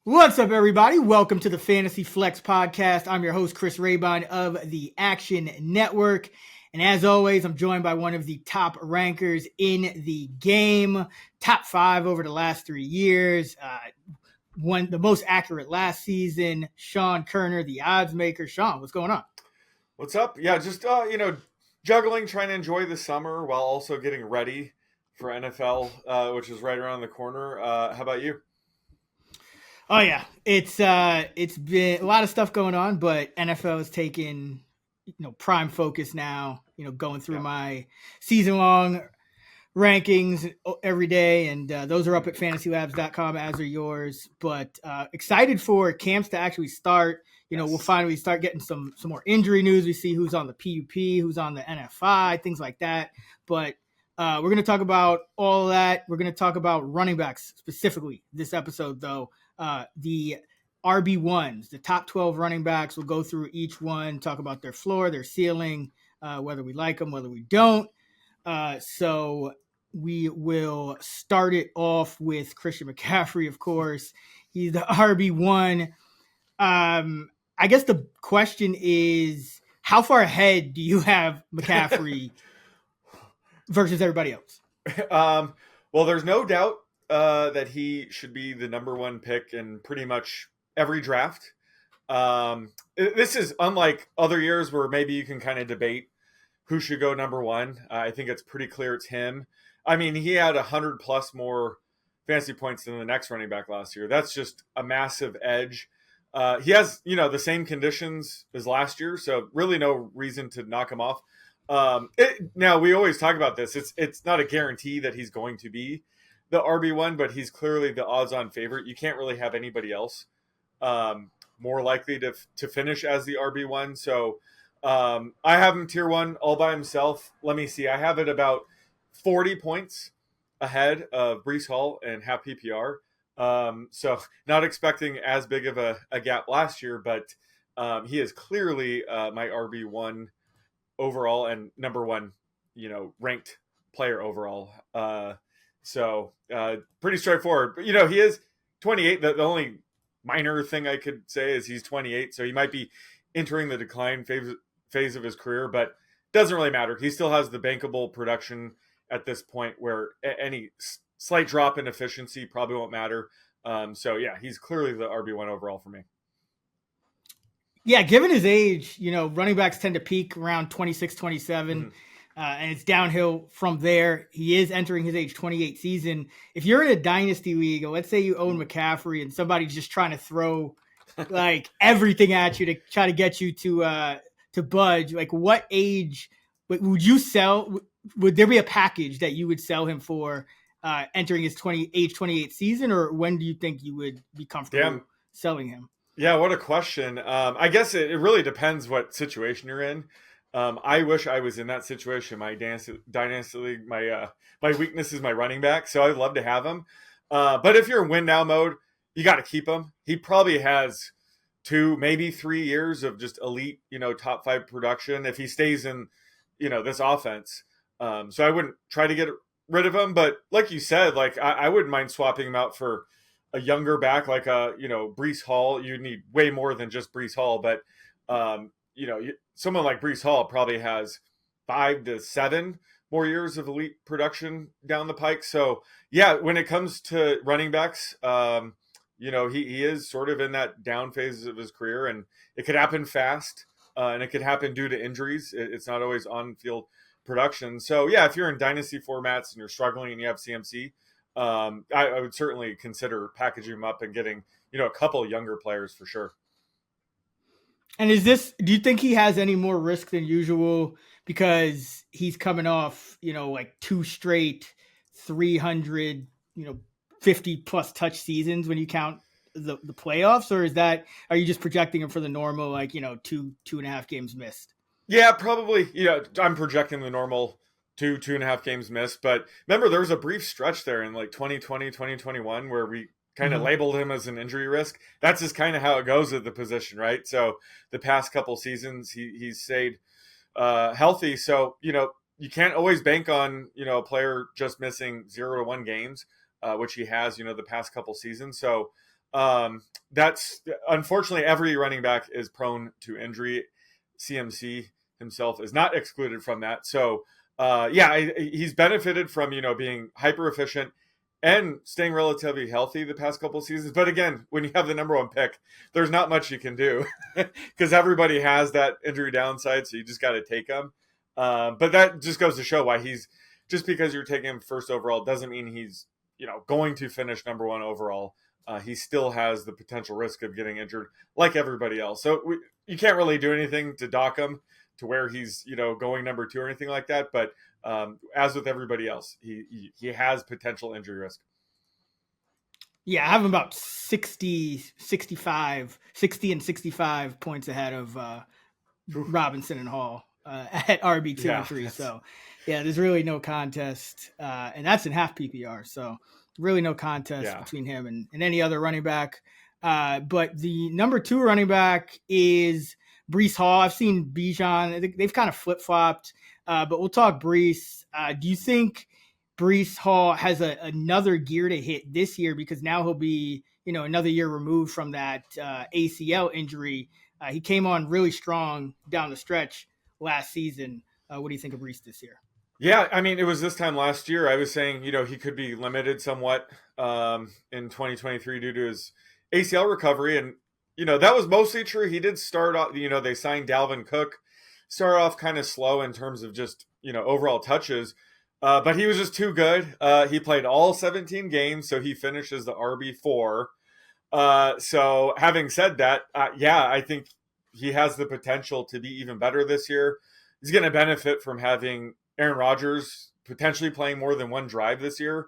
What's up, everybody? Welcome to the Fantasy Flex Podcast. I'm your host, Chris Raybon of the Action Network. And as always, I'm joined by one of the top rankers in the game, top 5 over the last 3 years. The most accurate last season, Sean Kerner, the odds maker. Sean, what's going on? What's up? Yeah, just juggling, trying to enjoy the summer while also getting ready for NFL, which is right around the corner. How about you? Oh yeah, it's been a lot of stuff going on, but NFL is taking prime focus now. Going through my season long rankings every day, and those are up at fantasylabs.com, as are yours. But excited for camps to actually start. We'll finally start getting some more injury news. We see who's on the PUP, who's on the NFI, things like that. But we're going to talk about all of that. We're going to talk about running backs specifically this episode, though. The RB1s, the top 12 running backs. We'll go through each one, talk about their floor, their ceiling, whether we like them, whether we don't. So we will start it off with Christian McCaffrey, of course. He's the RB1. I guess the question is, how far ahead do you have McCaffrey versus everybody else? Well, there's no doubt that he should be the number one pick in pretty much every draft. This is unlike other years where maybe you can kind of debate who should go number one. I think it's pretty clear it's him. I mean, he had 100 plus more fantasy points than the next running back last year. That's just a massive edge. He has, the same conditions as last year, so really no reason to knock him off. Now, we always talk about this. It's not a guarantee that he's going to be the RB1, but he's clearly the odds-on favorite. You can't really have anybody else more likely to finish as the RB1. So I have him tier 1 all by himself. Let me see. I have it about 40 points ahead of Breece Hall and half PPR. So not expecting as big of a gap last year, but he is clearly my RB1 overall and number one, ranked player overall. So pretty straightforward. But, he is 28. The only minor thing I could say is he's 28, so he might be entering the decline phase of his career, but doesn't really matter. He still has the bankable production at this point where any slight drop in efficiency probably won't matter. So, yeah, he's clearly the RB1 overall for me. Yeah, given his age, running backs tend to peak around 26, 27. Mm-hmm. And it's downhill from there. He is entering his age 28 season. If you're in a dynasty league, let's say you own McCaffrey and somebody's just trying to throw like everything at you to try to get you to budge, like what age would you sell? Would there be a package that you would sell him for entering his age 28 season, or when do you think you would be comfortable selling him? Yeah, what a question. I guess it really depends what situation you're in. I wish I was in that situation. My dynasty league, my weakness is my running back, so I'd love to have him. But if you're in win now mode, you got to keep him. He probably has 2, maybe 3 years of just elite, top 5 production if he stays in, this offense. So I wouldn't try to get rid of him. But like you said, like I wouldn't mind swapping him out for a younger back like Breece Hall. You need way more than just Breece Hall, but someone like Breece Hall probably has 5 to 7 more years of elite production down the pike. So yeah, when it comes to running backs, he is sort of in that down phase of his career, and it could happen fast, and it could happen due to injuries. It's not always on-field production. So yeah, if you're in dynasty formats and you're struggling and you have CMC, I would certainly consider packaging him up and getting, a couple younger players for sure. And do you think he has any more risk than usual because he's coming off, like 2 straight 300, 50 plus touch seasons when you count the playoffs, or are you just projecting him for the normal, like, 2.5 games missed? Yeah, probably. I'm projecting the normal 2.5 games missed, but remember there was a brief stretch there in like 2020, 2021 where we kind of labeled him as an injury risk. That's just kind of how it goes at the position, right? So the past couple seasons, he's stayed healthy. So, you can't always bank on, a player just missing 0 to 1 games, which he has, the past couple seasons. So That's unfortunately every running back is prone to injury. CMC himself is not excluded from that. So, he's benefited from, being hyper efficient and staying relatively healthy the past couple of seasons. But again, when you have the number one pick, there's not much you can do because everybody has that injury downside. So you just got to take them. But that just goes to show why just because you're taking him first overall doesn't mean he's, going to finish number one overall. He still has the potential risk of getting injured like everybody else. So you can't really do anything to dock him to where he's, going number two or anything like that. But as with everybody else, he has potential injury risk. Yeah, I have him about 60 and 65 points ahead of Robinson and Hall at RB2 and 3. So, yeah, there's really no contest. And that's in half PPR. So, really no contest between him and any other running back. But the number two running back is Breece Hall. I've seen Bijan. They've kind of flip-flopped. But we'll talk Breece. Do you think Breece Hall has another gear to hit this year, because now he'll be, another year removed from that ACL injury? He came on really strong down the stretch last season. What do you think of Breece this year? Yeah, I mean, it was this time last year. I was saying, he could be limited somewhat in 2023 due to his ACL recovery. And, that was mostly true. He did start off, they signed Dalvin Cook, started off kind of slow in terms of just, overall touches. But he was just too good. He played all 17 games, so he finishes the RB4. So having said that, I think he has the potential to be even better this year. He's going to benefit from having Aaron Rodgers potentially playing more than one drive this year.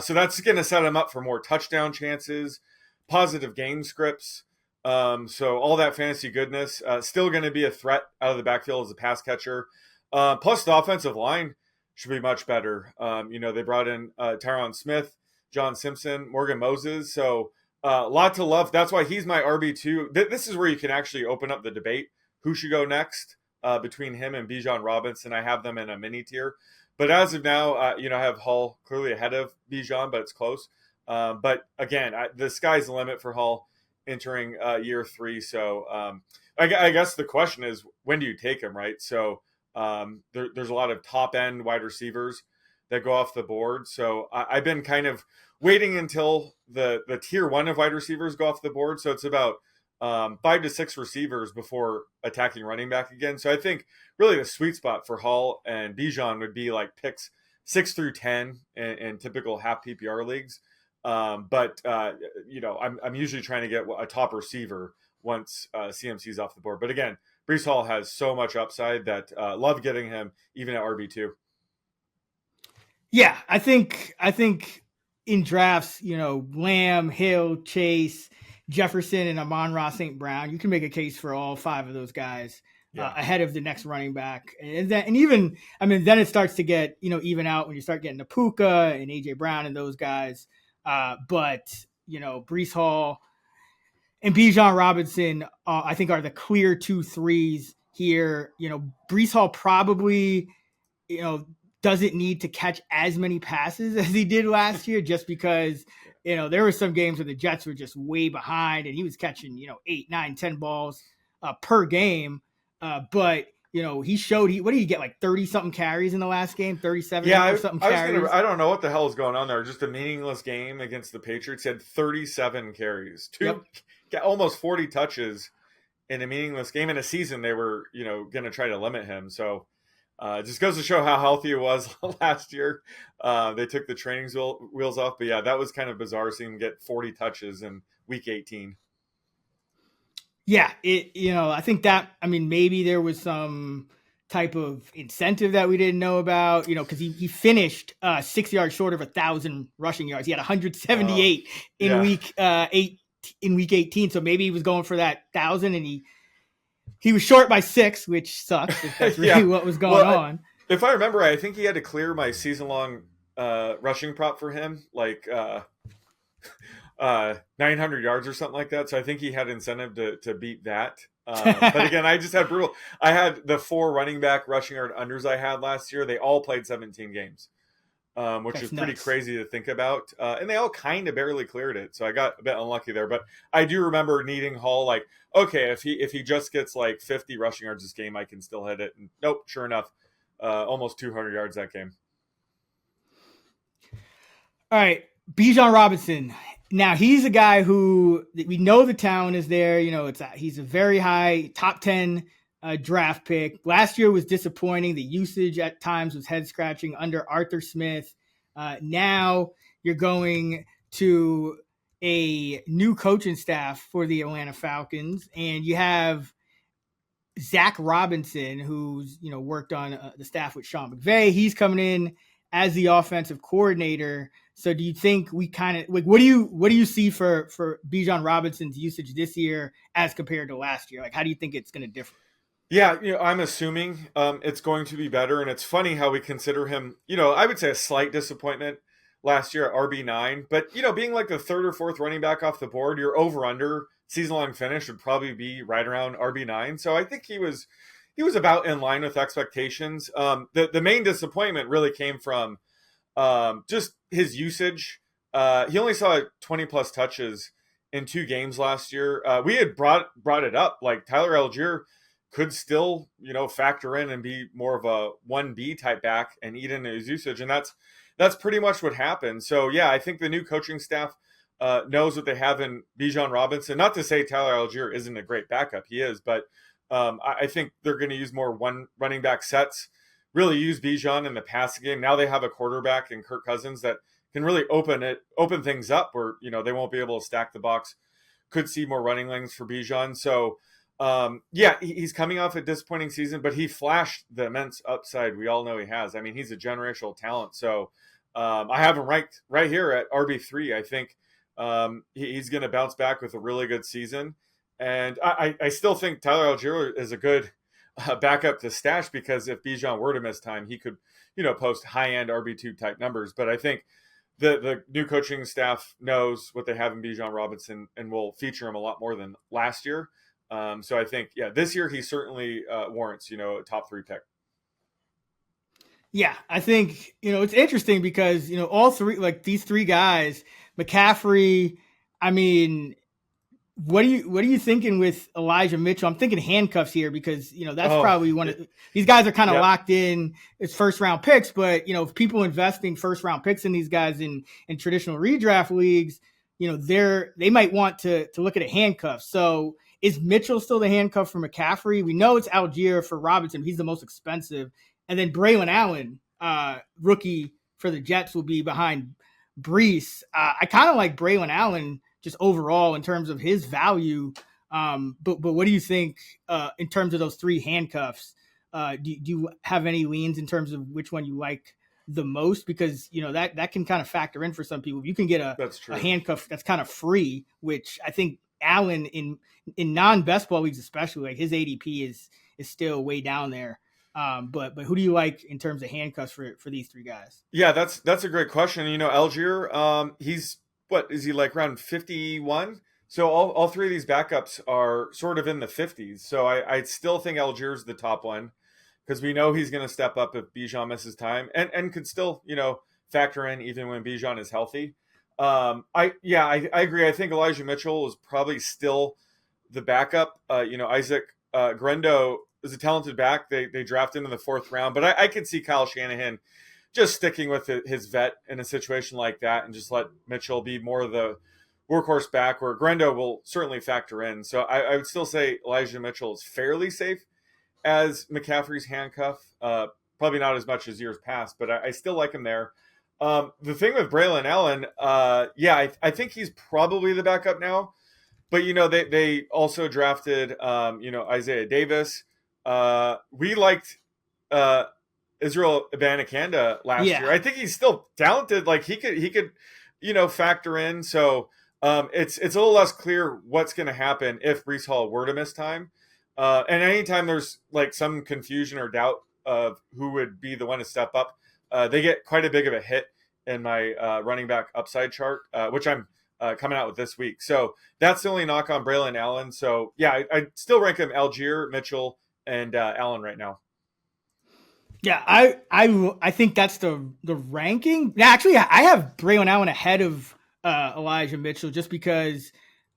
So that's going to set him up for more touchdown chances, positive game scripts. So all that fantasy goodness, still going to be a threat out of the backfield as a pass catcher. Plus the offensive line should be much better. They brought in Tyron Smith, John Simpson, Morgan Moses. So a lot to love. That's why he's my RB2. This is where you can actually open up the debate. Who should go next between him and Bijan Robinson? I have them in a mini tier. But as of now, I have Hall clearly ahead of Bijan, but it's close. But again, the sky's the limit for Hall entering year 3. So I guess the question is, when do you take him, right? So there's a lot of top-end wide receivers that go off the board. So I've been kind of waiting until the tier 1 of wide receivers go off the board. So it's about 5 to 6 receivers before attacking running back again. So I think really the sweet spot for Hall and Bijan would be like picks 6 through 10 in typical half PPR leagues. But I'm usually trying to get a top receiver once CMC's off the board. But again, Breece Hall has so much upside that love getting him even at RB2. Yeah, I think in drafts, Lamb, Hill, Chase, Jefferson, and Amon-Ra St. Brown, you can make a case for all 5 of those guys ahead of the next running back. And then it starts to get, even out when you start getting to Puka and AJ Brown and those guys. But Breece Hall and Bijan Robinson, I think, are the clear 2 3s here. Breece Hall probably, doesn't need to catch as many passes as he did last year, just because, there were some games where the Jets were just way behind and he was catching, 8, 9, 10 balls per game. But he showed, what did he get, like 30 something carries in the last game, 37 something carries? I don't know what the hell is going on there. Just a meaningless game against the Patriots. He had 37 carries, almost 40 touches in a meaningless game. In a season they were, going to try to limit him. So it just goes to show how healthy it was last year. They took the training wheels off. But yeah, that was kind of bizarre seeing him get 40 touches in week 18. Yeah, I think that, maybe there was some type of incentive that we didn't know about, because he finished 6 yards short of 1,000 rushing yards. He had 178 in week 18. So maybe he was going for that 1,000 and he was short by 6, which sucks. If that's really what was going on. If I remember right, I think he had to clear my season-long rushing prop for him, like 900 yards or something like that. So I think he had incentive to beat that. But again, I just had brutal. I had the 4 running back rushing yard unders I had last year. They all played 17 games. which That's is pretty nuts. crazy to think about. And they all kind of barely cleared it, so I got a bit unlucky there. But I do remember needing Hall. Like, okay, if he just gets like 50 rushing yards this game, I can still hit it. And nope, sure enough, almost 200 yards that game. All right, Bijan Robinson. Now he's a guy who we know the talent is there. He's a very high top 10 draft pick. Last year was disappointing. The usage at times was head scratching under Arthur Smith. Now you're going to a new coaching staff for the Atlanta Falcons, and you have Zach Robinson, who's worked on the staff with Sean McVay. He's coming in as the offensive coordinator. So do you think we kind of like what do you see for Bijan Robinson's usage this year as compared to last year? Like, how do you think it's going to differ? Yeah, I'm assuming it's going to be better, and it's funny how we consider him. I would say a slight disappointment last year at RB9, but being like the third or fourth running back off the board, your over under season long finish would probably be right around RB9. So I think he was about in line with expectations. The main disappointment really came from just his usage. He only saw 20 plus touches in 2 games last year. We had brought it up, like Tyler Algier could still, factor in and be more of a 1B type back and eat into his usage. And that's pretty much what happened. So yeah, I think the new coaching staff knows what they have in Bijan Robinson. Not to say Tyler Algier isn't a great backup. He is, but I think they're going to use more one running back sets, really use Bijan in the passing game. Now they have a quarterback in Kirk Cousins that can really open things up where, they won't be able to stack the box. Could see more running lanes for Bijan. So he's coming off a disappointing season, but he flashed the immense upside we all know he has. I mean, he's a generational talent. So I have him ranked right here at RB3. I think he's going to bounce back with a really good season. And I still think Tyler Algier is a good backup to stash, because if Bijan were to miss time, he could, post high-end RB2 type numbers. But I think the new coaching staff knows what they have in Bijan Robinson and will feature him a lot more than last year. So I think, this year he certainly warrants, a top 3 pick. Yeah, I think, it's interesting because, all three, like these 3 guys, McCaffrey, I mean, what are you thinking with Elijah Mitchell? I'm thinking handcuffs here because, that's probably one of these guys are kind of locked in as first round picks, but, if people investing first round picks in these guys in traditional redraft leagues, they might want to look at a handcuff. So is Mitchell still the handcuff for McCaffrey? We know it's Algier for Robinson. He's the most expensive. And then Braylon Allen, rookie for the Jets, will be behind Breece. I kind of like Braylon Allen just overall in terms of his value. But what do you think in terms of those 3 handcuffs? Do you have any leans in terms of which one you like the most? Because, that can kind of factor in for some people. If you can get a handcuff that's kind of free, which I think Allen in non-best ball leagues, especially, like his ADP is still way down there. But who do you like in terms of handcuffs for these 3 guys? Yeah, that's a great question. Algier, he's what is he like around 51? So all 3 of these backups are sort of in the 50s. So I still think Algier's the top one, because we know he's going to step up if Bijan misses time and could still, factor in even when Bijan is healthy. I agree. I think Elijah Mitchell is probably still the backup. Isaac Grendo is a talented back. They drafted him in the 4th round, but I could see Kyle Shanahan just sticking with his vet in a situation like that and just let Mitchell be more of the workhorse back, where Grendo will certainly factor in. So I would still say Elijah Mitchell is fairly safe as McCaffrey's handcuff. Probably not as much as years past, but I still like him there. The thing with Braylon Allen, I think he's probably the backup now. But, they also drafted, Isaiah Davis. We liked Israel Abanikanda last year. I think he's still talented. Like he could, factor in. So it's a little less clear what's going to happen if Breece Hall were to miss time. And anytime there's like some confusion or doubt of who would be the one to step up, they get quite a big of a hit in my running back upside chart, which I'm coming out with this week. So that's the only knock on Braylon Allen. So yeah, I still rank him Algier, Mitchell, and Allen right now. Yeah, I think that's the ranking. Now, actually, I have Braylon Allen ahead of Elijah Mitchell just because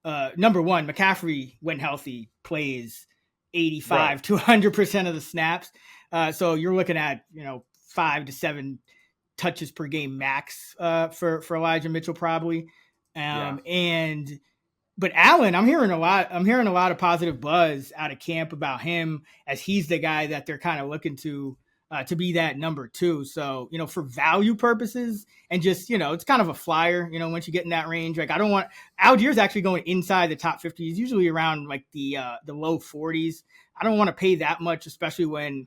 number one, McCaffrey, when healthy, plays Right. 85 to 100% of the snaps. So you're looking at 5 to 7 touches per game max for Elijah Mitchell probably. Yeah. And but Allen, I'm hearing a lot. I'm hearing a lot of positive buzz out of camp about him as he's the guy that they're kind of looking to be that number two. So for value purposes and just it's kind of a flyer. Once you get in that range, like I don't want Algier's actually going inside the top 50. He's usually around like the low 40s. I don't want to pay that much, especially when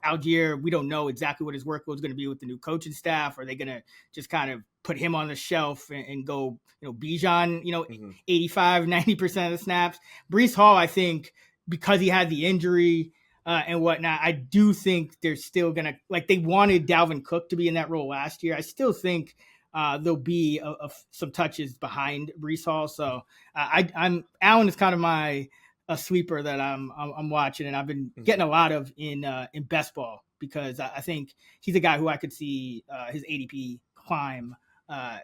Algier. We don't know exactly what his workload is going to be with the new coaching staff. Are they going to just kind of put him on the shelf and go Bijan, Hmm. 85, 90% of the snaps. Breece Hall, I think, because he had the injury and whatnot, I do think they're still going to, like they wanted Dalvin Cook to be in that role last year. I still think there'll be some touches behind Breece Hall. So I'm Allen is kind of my a sweeper that I'm watching, and I've been Hmm. getting a lot of in best ball because I think he's a guy who I could see his ADP climb uh,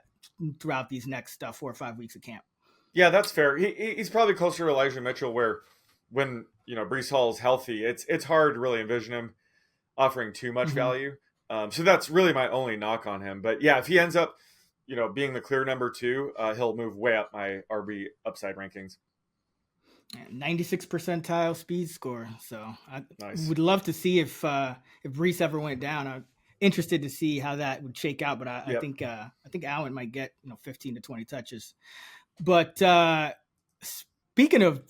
throughout these next 4 or 5 weeks of camp. Yeah, that's fair. He's probably closer to Elijah Mitchell, where when Brees Hall is healthy, it's hard to really envision him offering too much Mm-hmm. value. So that's really my only knock on him. But yeah, if he ends up being the clear number two, he'll move way up my RB upside rankings. 96 percentile speed score. So I Nice. would love to see if Brees ever went down. I'm interested to see how that would shake out. But Yep. I think Allen might get 15 to 20 touches. But speaking of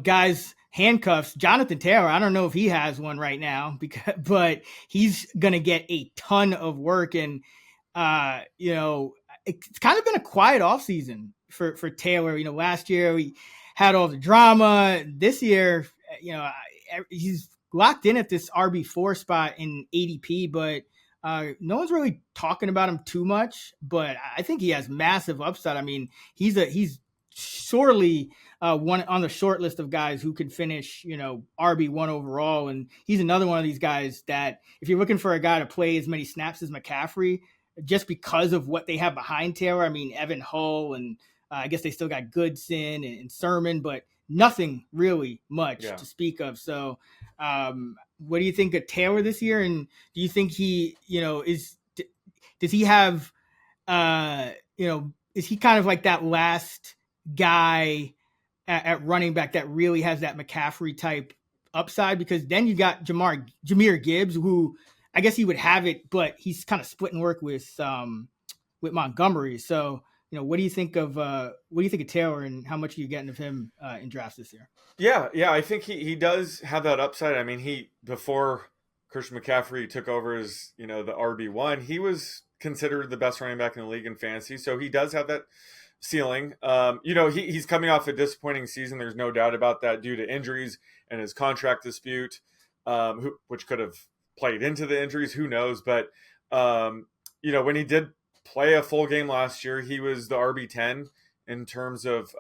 guys handcuffs, Johnathan Taylor, I don't know if he has one right now but he's gonna get a ton of work. And it's kind of been a quiet offseason for Taylor. Last year we had all the drama. This year, he's locked in at this RB4 spot in ADP, but no one's really talking about him too much. But I think he has massive upside. I mean, he's sorely one on the short list of guys who can finish, RB1 overall. And he's another one of these guys that if you're looking for a guy to play as many snaps as McCaffrey, just because of what they have behind Taylor. I mean, Evan Hull, and I guess they still got Goodson and Sermon, but nothing really much Yeah. to speak of. So, what do you think of Taylor this year? And do you think he, does he have, is he kind of like that last guy at running back that really has that McCaffrey type upside? Because then you got Jahmyr Gibbs, who I guess he would have it, but he's kind of splitting work with Montgomery. So, what do you think of Taylor and how much are you getting of him in drafts this year? Yeah. I think he does have that upside. I mean, he before Christian McCaffrey took over as the RB1, he was considered the best running back in the league in fantasy. So he does have that ceiling. He's coming off a disappointing season. There's no doubt about that due to injuries and his contract dispute, which could have played into the injuries. Who knows? But when he did play a full game last year, he was the RB10 in terms of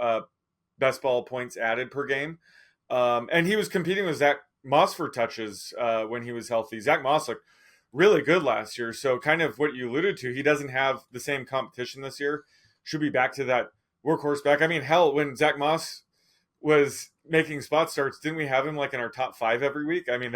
best ball points added per game. And he was competing with Zach Moss for touches when he was healthy. Zach Moss looked really good last year. So kind of what you alluded to, he doesn't have the same competition this year. Should be back to that workhorse back. I mean, hell, when Zach Moss was making spot starts, didn't we have him like in our top 5 every week? I mean,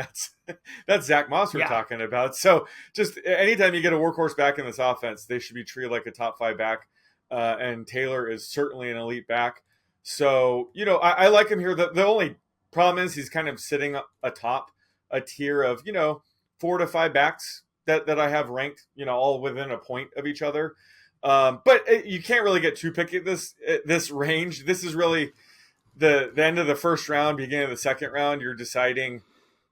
that's Zach Moss we're Yeah. talking about. So just anytime you get a workhorse back in this offense, they should be treated like a top 5 back. And Taylor is certainly an elite back. So, I like him here. The only problem is he's kind of sitting atop a tier of, 4 to 5 backs that I have ranked, all within a point of each other. But you can't really get too picky at this range. This is really the end of the first round, beginning of the second round. You're deciding,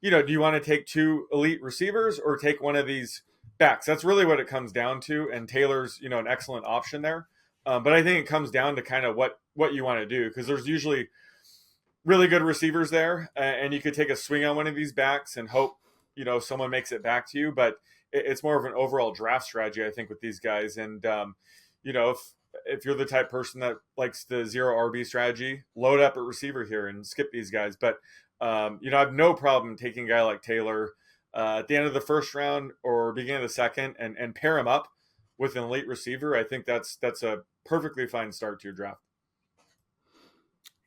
do you want to take 2 elite receivers or take one of these backs? That's really what it comes down to. And Taylor's, an excellent option there. But I think it comes down to kind of what you want to do, because there's usually really good receivers there, and you could take a swing on one of these backs and hope someone makes it back to you. But it's more of an overall draft strategy, I think, with these guys. And if you're the type person that likes the zero RB strategy, load up at receiver here and skip these guys. But I have no problem taking a guy like Taylor at the end of the first round or beginning of the second, and pair him up with an elite receiver, I think that's a perfectly fine start to your draft.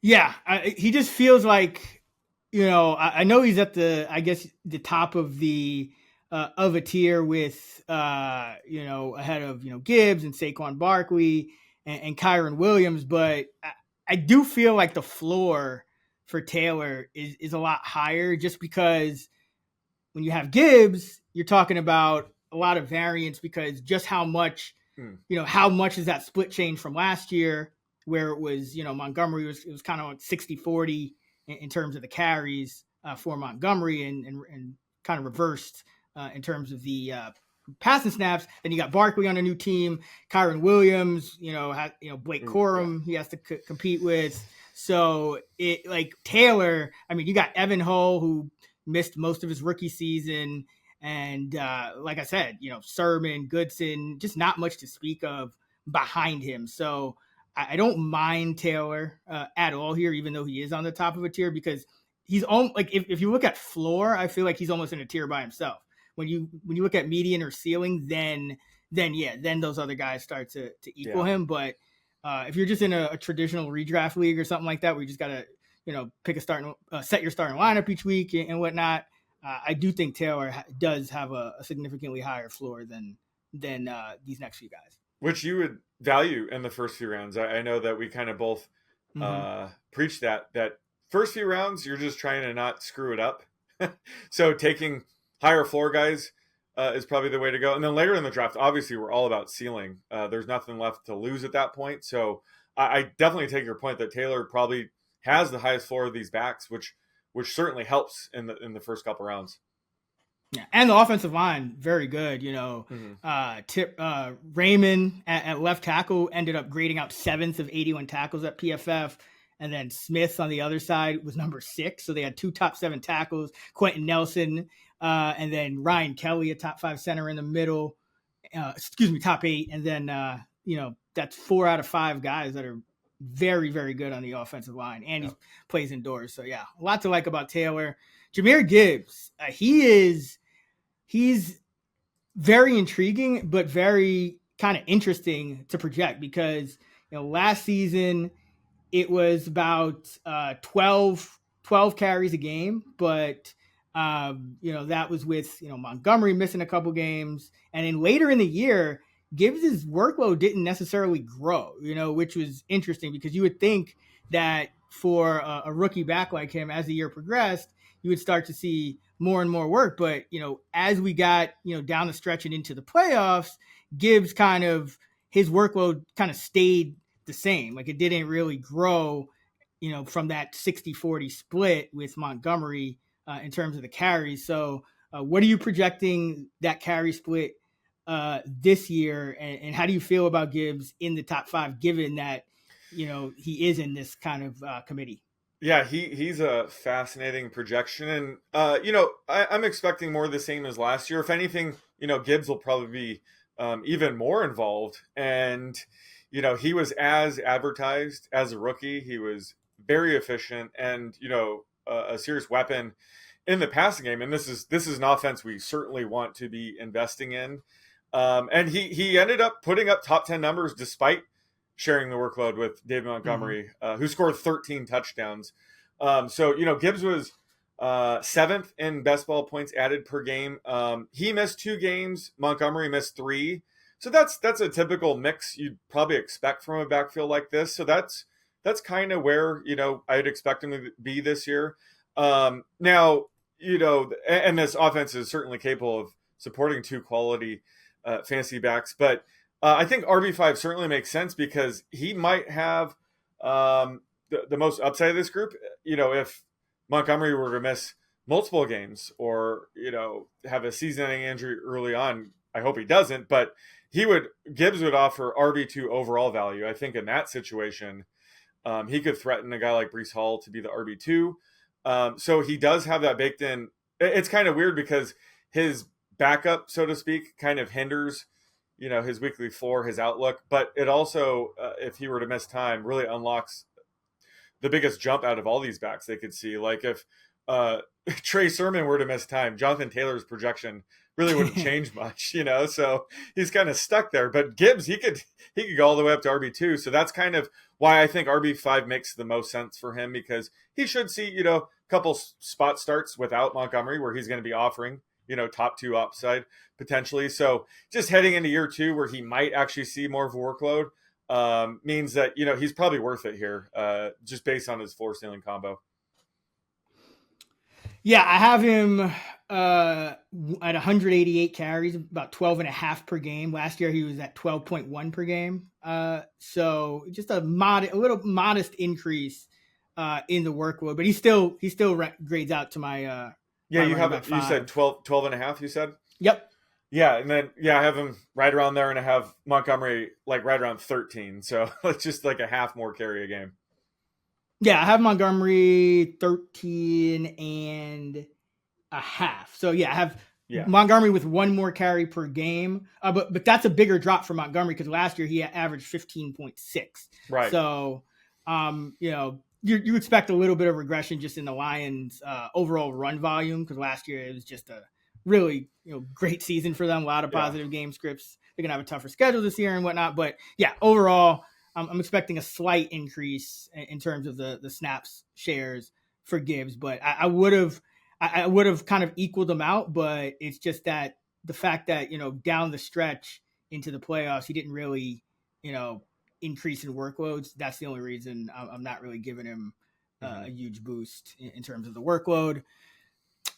Yeah, he just feels like, I know he's at the top of a tier with, ahead of, Gibbs and Saquon Barkley and Kyren Williams, but I do feel like the floor for Taylor is a lot higher, just because when you have Gibbs, you're talking about a lot of variance, because just how much does that split change from last year, where it was, Montgomery was kind of on 60-40 in terms of the carries for Montgomery, and kind of reversed in terms of the passing snaps. Then you got Barkley on a new team, Kyren Williams, Blake Corum, he has to compete with. So it, like, Taylor, I mean, you got Evan Hull, who missed most of his rookie season, and like I said, Sermon, Goodson, just not much to speak of behind him. So I don't mind Taylor at all here, even though he is on the top of a tier, because he's like, if you look at floor, I feel like he's almost in a tier by himself. When you look at median or ceiling, then those other guys start to equal him. But if you're just in a traditional redraft league or something like that, where you just gotta pick set your starting lineup each week and whatnot, I do think Taylor does have a significantly higher floor than these next few guys, which you would value in the first few rounds. I know that we kind of both preach that first few rounds, you're just trying to not screw it up. So taking higher floor guys is probably the way to go. And then later in the draft, obviously, we're all about ceiling. There's nothing left to lose at that point. So I definitely take your point that Taylor probably has the highest floor of these backs, which certainly helps in the first couple rounds. Yeah, and the offensive line, very good. Raymond at left tackle ended up grading out 7th of 81 tackles at PFF. And then Smith on the other side was number 6. So they had 2 top 7 tackles, Quentin Nelson, and then Ryan Kelly, a top 5 center in the middle. Top 8. And then, that's 4 out of 5 guys that are very, very good on the offensive line. And he plays indoors. So, yeah, a lot to like about Taylor. Jahmyr Gibbs, he's very intriguing, but very kind of interesting to project, because, last season it was about 12 carries a game, but that was with Montgomery missing a couple games, and then later in the year, Gibbs' workload didn't necessarily grow, which was interesting, because you would think that for a rookie back like him, as the year progressed, you would start to see more and more work. But as we got down the stretch and into the playoffs, Gibbs his workload kind of stayed the same. Like, it didn't really grow, from that 60-40 split with Montgomery in terms of the carries. So what are you projecting that carry split this year? And how do you feel about Gibbs in the top 5, given that, he is in this kind of committee? Yeah, he's a fascinating projection. And, I'm expecting more of the same as last year. If anything, Gibbs will probably be even more involved. And, he was as advertised as a rookie. He was very efficient and, a serious weapon in the passing game. And this is an offense we certainly want to be investing in. And he ended up putting up top 10 numbers despite sharing the workload with David Montgomery, who scored 13 touchdowns. So, Gibbs was 7th in best ball points added per game. He missed 2 games. Montgomery missed 3. So that's a typical mix you'd probably expect from a backfield like this. So that's kind of where, I'd expect him to be this year. Now, and this offense is certainly capable of supporting 2 quality fantasy backs, but I think RB5 certainly makes sense, because he might have the most upside of this group. If Montgomery were to miss multiple games or, have a season-ending injury early on, I hope he doesn't, but Gibbs would offer RB2 overall value. I think in that situation, he could threaten a guy like Breece Hall to be the RB2. So he does have that baked in. It's kind of weird because his backup, so to speak, kind of hinders his weekly floor, his outlook, but it also, if he were to miss time, really unlocks the biggest jump out of all these backs they could see. Like, if Trey Sermon were to miss time, Johnathan Taylor's projection really wouldn't change much, so he's kind of stuck there. But Gibbs, he could go all the way up to RB2. So that's kind of why I think RB5 makes the most sense for him, because he should see, a couple spot starts without Montgomery where he's going to be offering, top 2 upside potentially. So just heading into year 2 where he might actually see more of a workload means that, he's probably worth it here just based on his floor ceiling combo. Yeah, I have him at 188 carries, about 12.5 per game. Last year he was at 12.1 per game. So just a little modest increase in the workload, but he still grades out to my yeah. my You have running it. back You said 12.5. You said. Yep. Yeah, and then I have him right around there, and I have Montgomery like right around 13. So it's just like a half more carry a game. Yeah, I have Montgomery 13.5. So yeah, I have Montgomery with 1 more carry per game. But that's a bigger drop for Montgomery because last year he averaged 15.6. Right. So you expect a little bit of regression just in the Lions' overall run volume, because last year it was just a really great season for them. A lot of positive game scripts. They're gonna have a tougher schedule this year and whatnot. But yeah, overall, I'm expecting a slight increase in terms of the snaps shares for Gibbs. But I would have kind of equaled them out. But it's just that the fact that down the stretch into the playoffs, he didn't really increase in workloads. That's the only reason I'm not really giving him a huge boost in terms of the workload.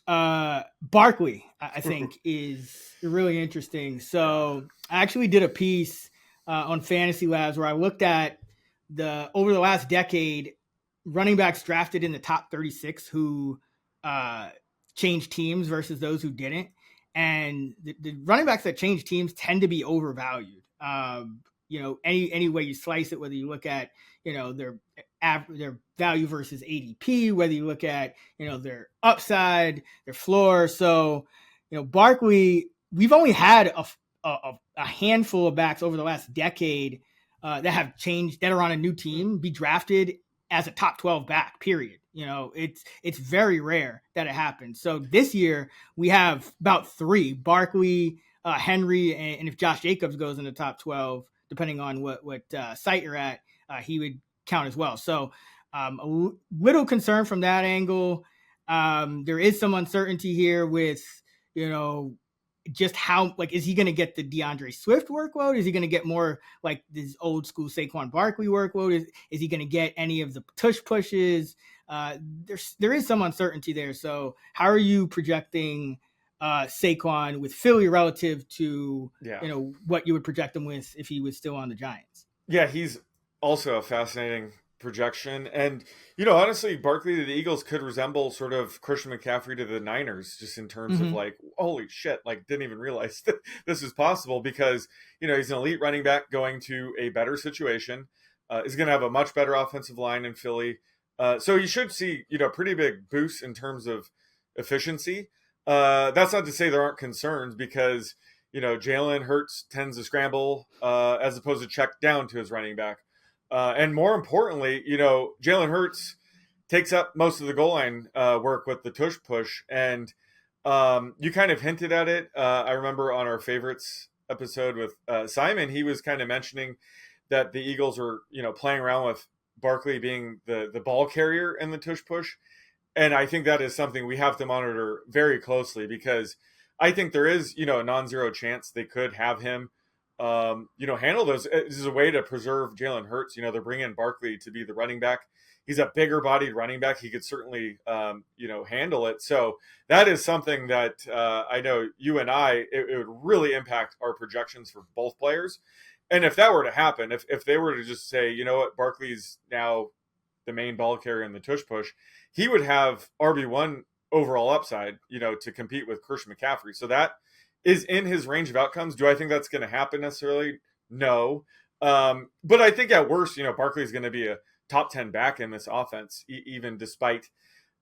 Barkley, I think, is really interesting. So I actually did a piece on Fantasy Labs where I looked at over the last decade, running backs drafted in the top 36 who changed teams versus those who didn't. And the running backs that change teams tend to be overvalued. Any way you slice it, whether you look at their value versus ADP, whether you look at their upside, their floor. So Barkley, we've only had a handful of backs over the last decade that have changed, that are on a new team, be drafted as a top 12 back, period. It's very rare that it happens. So this year we have about 3: Barkley, Henry, and if Josh Jacobs goes in the top 12, depending on what site you're at, he would count as well. So a little concern from that angle. There is some uncertainty here with, just how, is he going to get the DeAndre Swift workload? Is he going to get more like this old school Saquon Barkley workload? Is he going to get any of the tush pushes? There is some uncertainty there. So how are you projecting Saquon with Philly relative to what you would project him with if he was still on the Giants? Yeah, he's also a fascinating projection. And, honestly, Barkley to the Eagles could resemble sort of Christian McCaffrey to the Niners, just in terms of holy shit, didn't even realize that this is possible, because, he's an elite running back going to a better situation. Is going to have a much better offensive line in Philly. So you should see, pretty big boosts in terms of efficiency. That's not to say there aren't concerns, because, Jalen Hurts tends to scramble as opposed to check down to his running back. And more importantly, Jalen Hurts takes up most of the goal line work with the tush push. And you kind of hinted at it. I remember on our favorites episode with Simon, he was kind of mentioning that the Eagles are, playing around with Barkley being the ball carrier in the tush push. And I think that is something we have to monitor very closely, because I think there is, a non-zero chance they could have him, handle those. This is a way to preserve Jalen Hurts. They're bringing in Barkley to be the running back. He's a bigger bodied running back. He could certainly, handle it. So that is something that I know you and it would really impact our projections for both players. And if that were to happen, if they were to just say, Barkley's now the main ball carrier in the tush push, he would have RB1 overall upside, to compete with Christian McCaffrey. So that is in his range of outcomes. Do I think that's going to happen necessarily? No. But I think at worst, Barkley is going to be a top 10 back in this offense, even despite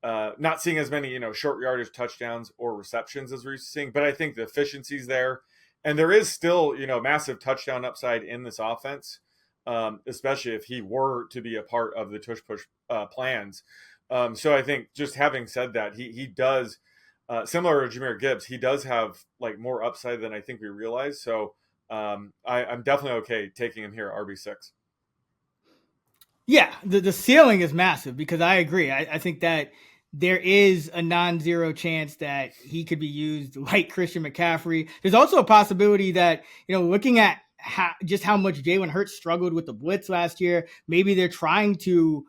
not seeing as many, short yardage touchdowns or receptions as we're seeing. But I think the efficiency's there. And there is still, massive touchdown upside in this offense. especially if he were to be a part of the tush push plans. So I think just having said that, he does, similar to Jahmyr Gibbs, he does have like more upside than I think we realize. So I'm definitely okay taking him here at RB6. Yeah, the ceiling is massive because I agree. I think that there is a non-zero chance that he could be used like Christian McCaffrey. There's also a possibility that, looking at how much Jalen Hurts struggled with the blitz last year, maybe they're trying to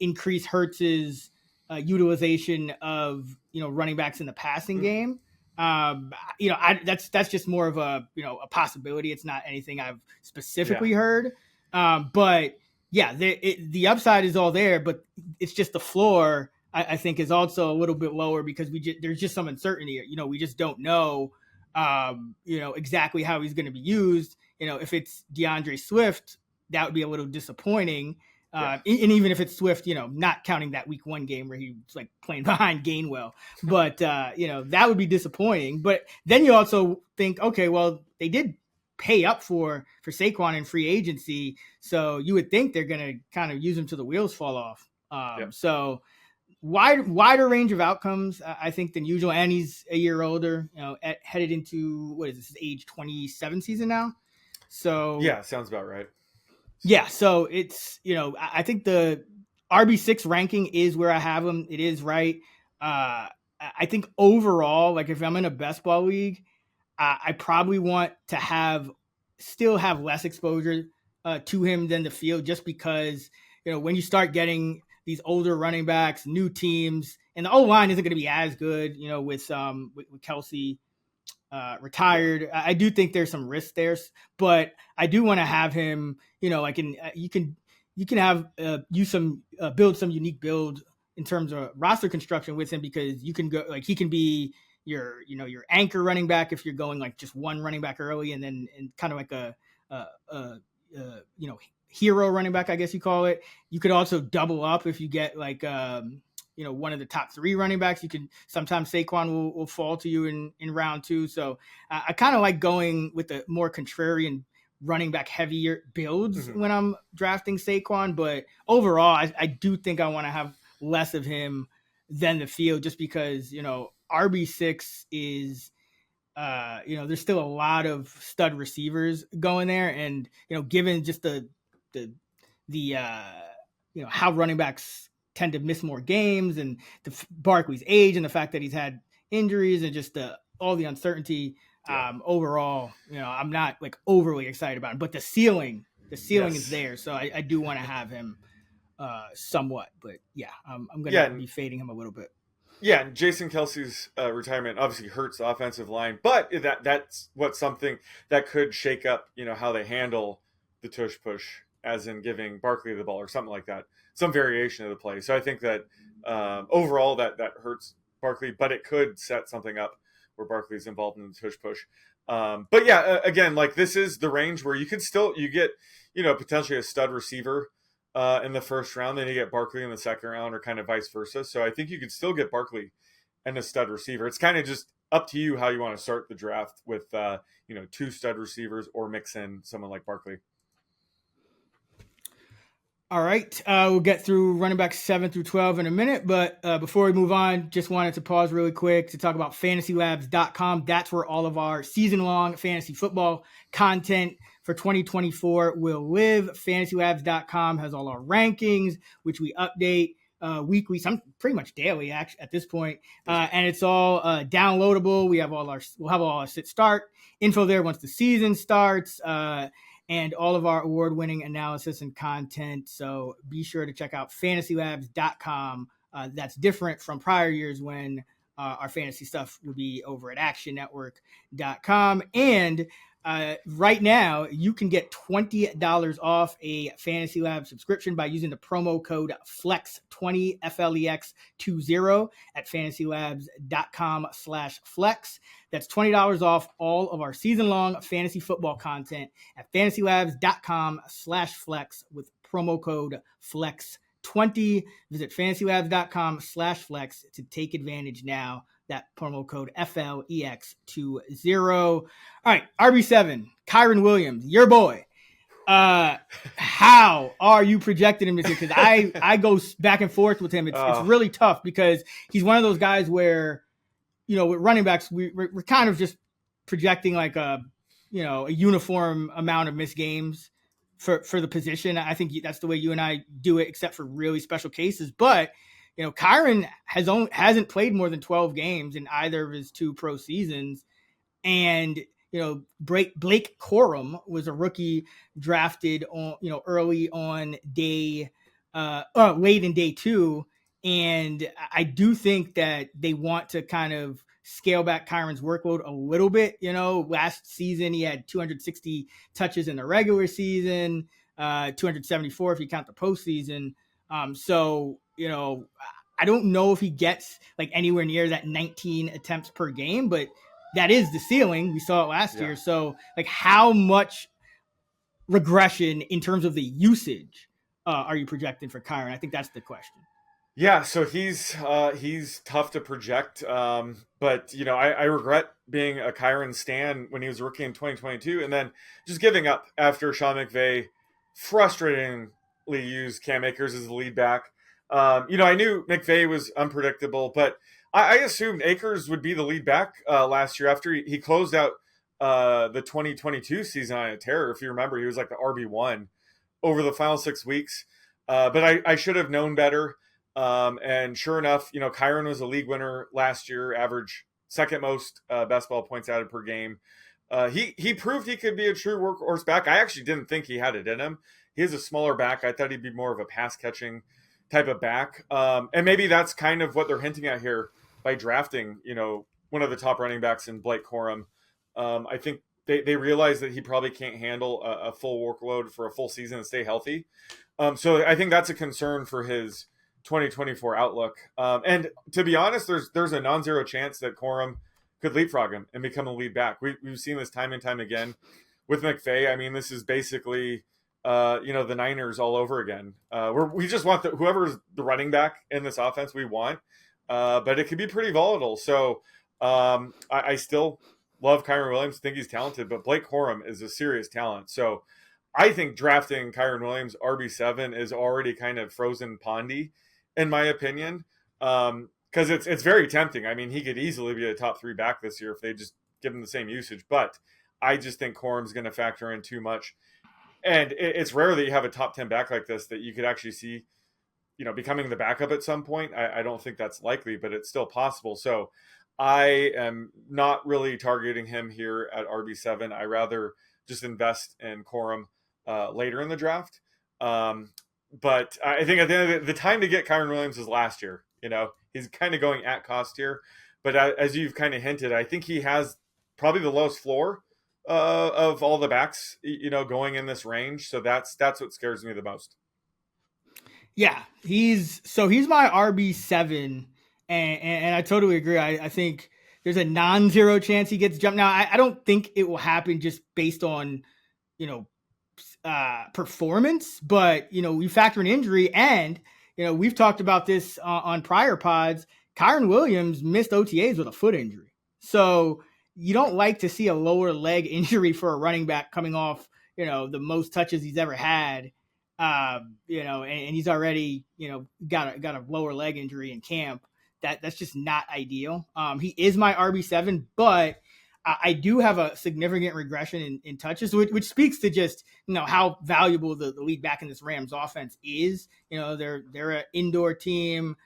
increase Hurts's utilization of, running backs in the passing game. That's just more of a possibility. It's not anything I've specifically heard. But yeah, the upside is all there, but it's just the floor, I think, is also a little bit lower because there's just some uncertainty. We just don't know, exactly how he's going to be used. If it's DeAndre Swift, that would be a little disappointing. And even if it's Swift, not counting that week 1 game where he was like playing behind Gainwell, but that would be disappointing. But then you also think, okay, well, they did pay up for Saquon in free agency, so you would think they're going to kind of use him till the wheels fall off. So wider range of outcomes, I think, than usual. And he's a year older, headed into, what is this, age 27 season now? So yeah, sounds about right. Yeah, so it's, I think the RB6 ranking is where I have him. It is right. I think overall, like if I'm in a best ball league, I probably want to still have less exposure to him than the field, just because, when you start getting these older running backs, new teams, and the O-line isn't going to be as good, with Kelsey retired. I do think there's some risk there, but I do want to have him, you can have build some unique build in terms of roster construction with him, because you can go, like, he can be your anchor running back if you're going like just one running back early, and kind of like a hero running back, I guess you call it. You could also double up if you get like one of the top 3 running backs. You can sometimes Saquon will fall to you in round 2. So I kind of like going with the more contrarian running back heavier builds when I'm drafting Saquon. But overall, I do think I want to have less of him than the field, just because, RB6 is, there's still a lot of stud receivers going there. And, given just the how running backs tend to miss more games, and Barkley's age, and the fact that he's had injuries, and just all the uncertainty, overall, I'm not like overly excited about him, but the ceiling is there. So I do want to have him somewhat, but I'm going to be fading him a little bit. Yeah, and Jason Kelsey's retirement obviously hurts the offensive line, but that's something that could shake up, how they handle the tush push, as in giving Barkley the ball or something like that, some variation of the play. So I think that overall that hurts Barkley, but it could set something up where Barkley's involved in the tush push. But yeah, again, like, this is the range where you get, potentially a stud receiver in the first round, then you get Barkley in the second round, or kind of vice versa. So I think you could still get Barkley and a stud receiver. It's kind of just up to you how you want to start the draft with, 2 stud receivers, or mix in someone like Barkley. All right. We'll get through running back 7 through 12 in a minute. But before we move on, just wanted to pause really quick to talk about fantasylabs.com. That's where all of our season-long fantasy football content for 2024 will live. Fantasylabs.com has all our rankings, which we update weekly, some pretty much daily at this point. And it's all downloadable. We'll have all our sit start info there once the season starts. And all of our award-winning analysis and content. So be sure to check out fantasylabs.com. That's different from prior years when our fantasy stuff would be over at actionnetwork.com. And right now, you can get $20 off a Fantasy Lab subscription by using the promo code FLEX20, FLEX20 at fantasylabs.com/flex. That's $20 off all of our season-long fantasy football content at fantasylabs.com/flex with promo code FLEX20. Visit fantasylabs.com/flex to take advantage now. That promo code FLEX20. All right, RB7, Kyren Williams, your boy. How are you projecting him this year? Because I go back and forth with him. It's really tough because he's one of those guys where, with running backs, we're kind of just projecting like a uniform amount of missed games for the position. I think that's the way you and I do it, except for really special cases. But Kyren hasn't played more than 12 games in either of his 2 pro seasons, and Blake Corum was a rookie drafted on early on late in day 2, and I do think that they want to kind of scale back Kyren's workload a little bit. Last season he had 260 touches in the regular season, 274 if you count the postseason. So I don't know if he gets like anywhere near that 19 attempts per game, but that is the ceiling. We saw it last year. So like, how much regression in terms of the usage are you projecting for Kyren? I think that's the question. Yeah, so he's tough to project, but I regret being a Kyren stan when he was a rookie in 2022, and then just giving up after Sean McVay frustratingly used Cam Akers as the lead back. I knew McVay was unpredictable, but I assumed Akers would be the lead back last year after he closed out the 2022 season on a tear. If you remember, he was like the RB1 over the final 6 weeks, but I should have known better. And sure enough, Kyren was a league winner last year, average second most best ball points added per game. He proved he could be a true workhorse back. I actually didn't think he had it in him. He is a smaller back. I thought he'd be more of a pass catching type of back. And maybe that's kind of what they're hinting at here by drafting, one of the top running backs in Blake Corum. I think they realize that he probably can't handle a full workload for a full season and stay healthy. So I think that's a concern for his 2024 outlook. And to be honest, there's a non-zero chance that Corum could leapfrog him and become a lead back. We've seen this time and time again with McVay. I mean, this is basically, the Niners all over again. We just want whoever's the running back in this offense we want, but it could be pretty volatile. So I still love Kyren Williams, think he's talented, but Blake Corum is a serious talent. So I think drafting Kyren Williams RB7 is already kind of frozen pondy, in my opinion, because it's very tempting. I mean, he could easily be a top 3 back this year if they just give him the same usage, but I just think Corum's going to factor in too much. And it's rare that you have a top 10 back like this that you could actually see, becoming the backup at some point. I don't think that's likely, but it's still possible. So I am not really targeting him here at RB7. I rather just invest in Corum later in the draft. But I think at the end of the time to get Kyren Williams is last year. He's kind of going at cost here. But as you've kind of hinted, I think he has probably the lowest floor of all the backs, going in this range. So that's what scares me the most. Yeah, he's my RB7, and I totally agree. I think there's a non-zero chance he gets jumped. Now, I don't think it will happen just based on, performance, but, we factor in injury, and, we've talked about this on prior pods. Kyren Williams missed OTAs with a foot injury. So you don't like to see a lower leg injury for a running back coming off, the most touches he's ever had. And he's already, got a lower leg injury in camp. That's just not ideal. He is my RB7, but I do have a significant regression in touches, which speaks to just, how valuable the lead back in this Rams offense is. They're an indoor team,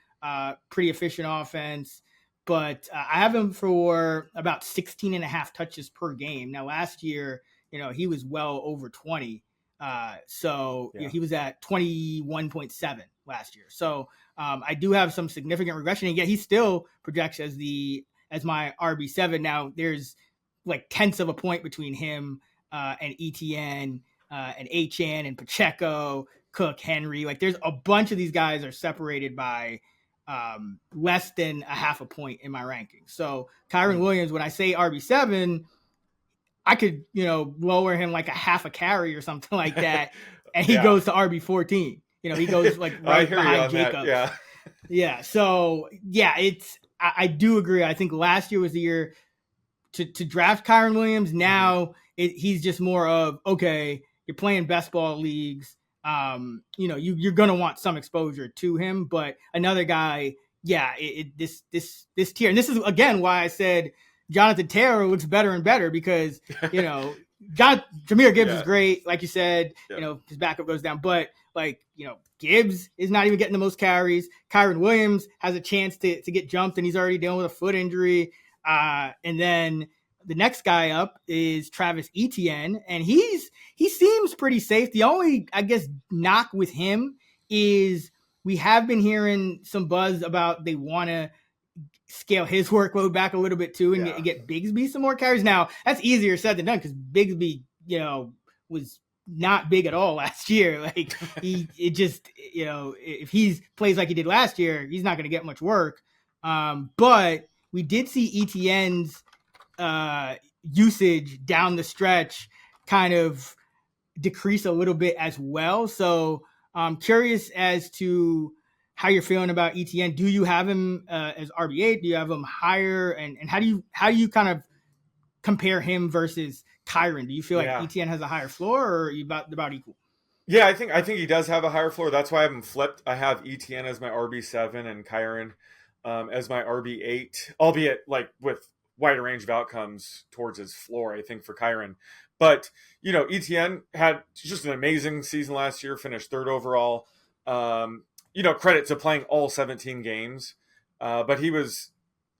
pretty efficient offense, but I have him for about 16 and a half touches per game. Now, last year, he was well over 20. He was at 21.7 last year. So I do have some significant regression, and yet he still projects as my RB7. Now there's like tenths of a point between him and Etienne and Achane and Pacheco, Cook, Henry. Like there's a bunch of these guys are separated by less than a half a point in my rankings. So Kyren Williams, when I say RB7, I could, lower him like a half a carry or something like that, and he goes to RB14. He goes like right behind Jacobs. Yeah. So I do agree. I think last year was the year to draft Kyren Williams. Now he's just more of, okay, you're playing best ball leagues. You're going to want some exposure to him, but another guy, this tier, and this is again why I said Johnathan Taylor looks better and better because, Jahmyr Gibbs is great. Like you said, his backup goes down, but Gibbs is not even getting the most carries. Kyren Williams has a chance to get jumped and he's already dealing with a foot injury. And then the next guy up is Travis Etienne, and he seems pretty safe. The only, I guess, knock with him is we have been hearing some buzz about they want to scale his workload back a little bit too and get Bigsby some more carries. Now, that's easier said than done because Bigsby, was not big at all last year. If he plays like he did last year, he's not going to get much work. But we did see Etienne's usage down the stretch kind of decrease a little bit as well. So I'm curious as to how you're feeling about Etienne. Do you have him as RB8? Do you have him higher? And how do you kind of compare him versus Kyren? Do you feel like Etienne has a higher floor, or are you about equal? Yeah, I think he does have a higher floor. That's why I have him flipped. I have Etienne as my RB7 and Kyren as my RB8, albeit with wider range of outcomes towards his floor, I think, for Kyren. But, Etienne had just an amazing season last year, finished third overall. Credit to playing all 17 games. But he was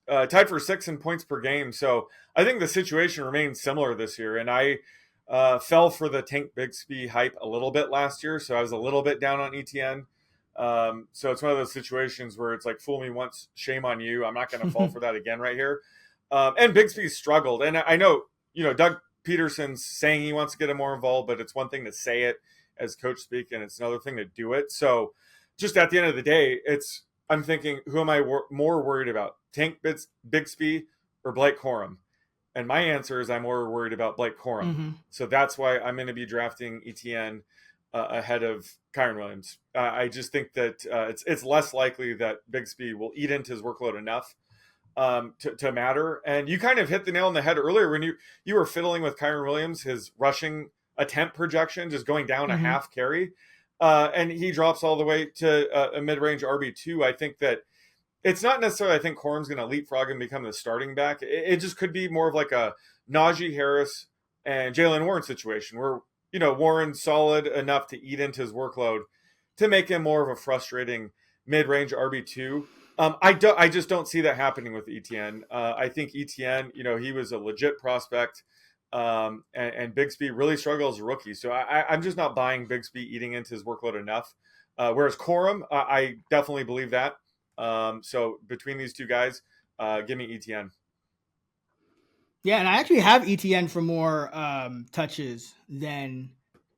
tied for 6th in points per game. So I think the situation remains similar this year. And I fell for the Tank Bigsby hype a little bit last year. So I was a little bit down on Etienne. So it's one of those situations where it's like, fool me once, shame on you. I'm not going to fall for that again right here. And Bigsby struggled. And I know, Doug Peterson's saying he wants to get him more involved, but it's one thing to say it as coach speak, and it's another thing to do it. So just at the end of the day, I'm thinking, who am I more worried about? Tank Bigsby or Blake Corum? And my answer is I'm more worried about Blake Corum. Mm-hmm. So that's why I'm going to be drafting Etienne ahead of Kyren Williams. I just think that it's less likely that Bigsby will eat into his workload enough to matter. And you kind of hit the nail on the head earlier when you were fiddling with Kyren Williams, his rushing attempt projection just going down a half carry. And he drops all the way to a mid-range RB2. I think that it's not necessarily, I think Corum's going to leapfrog and become the starting back. It just could be more of like a Najee Harris and Jaylen Warren situation where, Warren's solid enough to eat into his workload to make him more of a frustrating mid-range RB2. I just don't see that happening with Etienne. I think Etienne, he was a legit prospect. And Bigsby really struggled as a rookie. So I'm just not buying Bigsby eating into his workload enough. Whereas Corum, I definitely believe that. So between these two guys, give me Etienne. Yeah, and I actually have Etienne for more touches than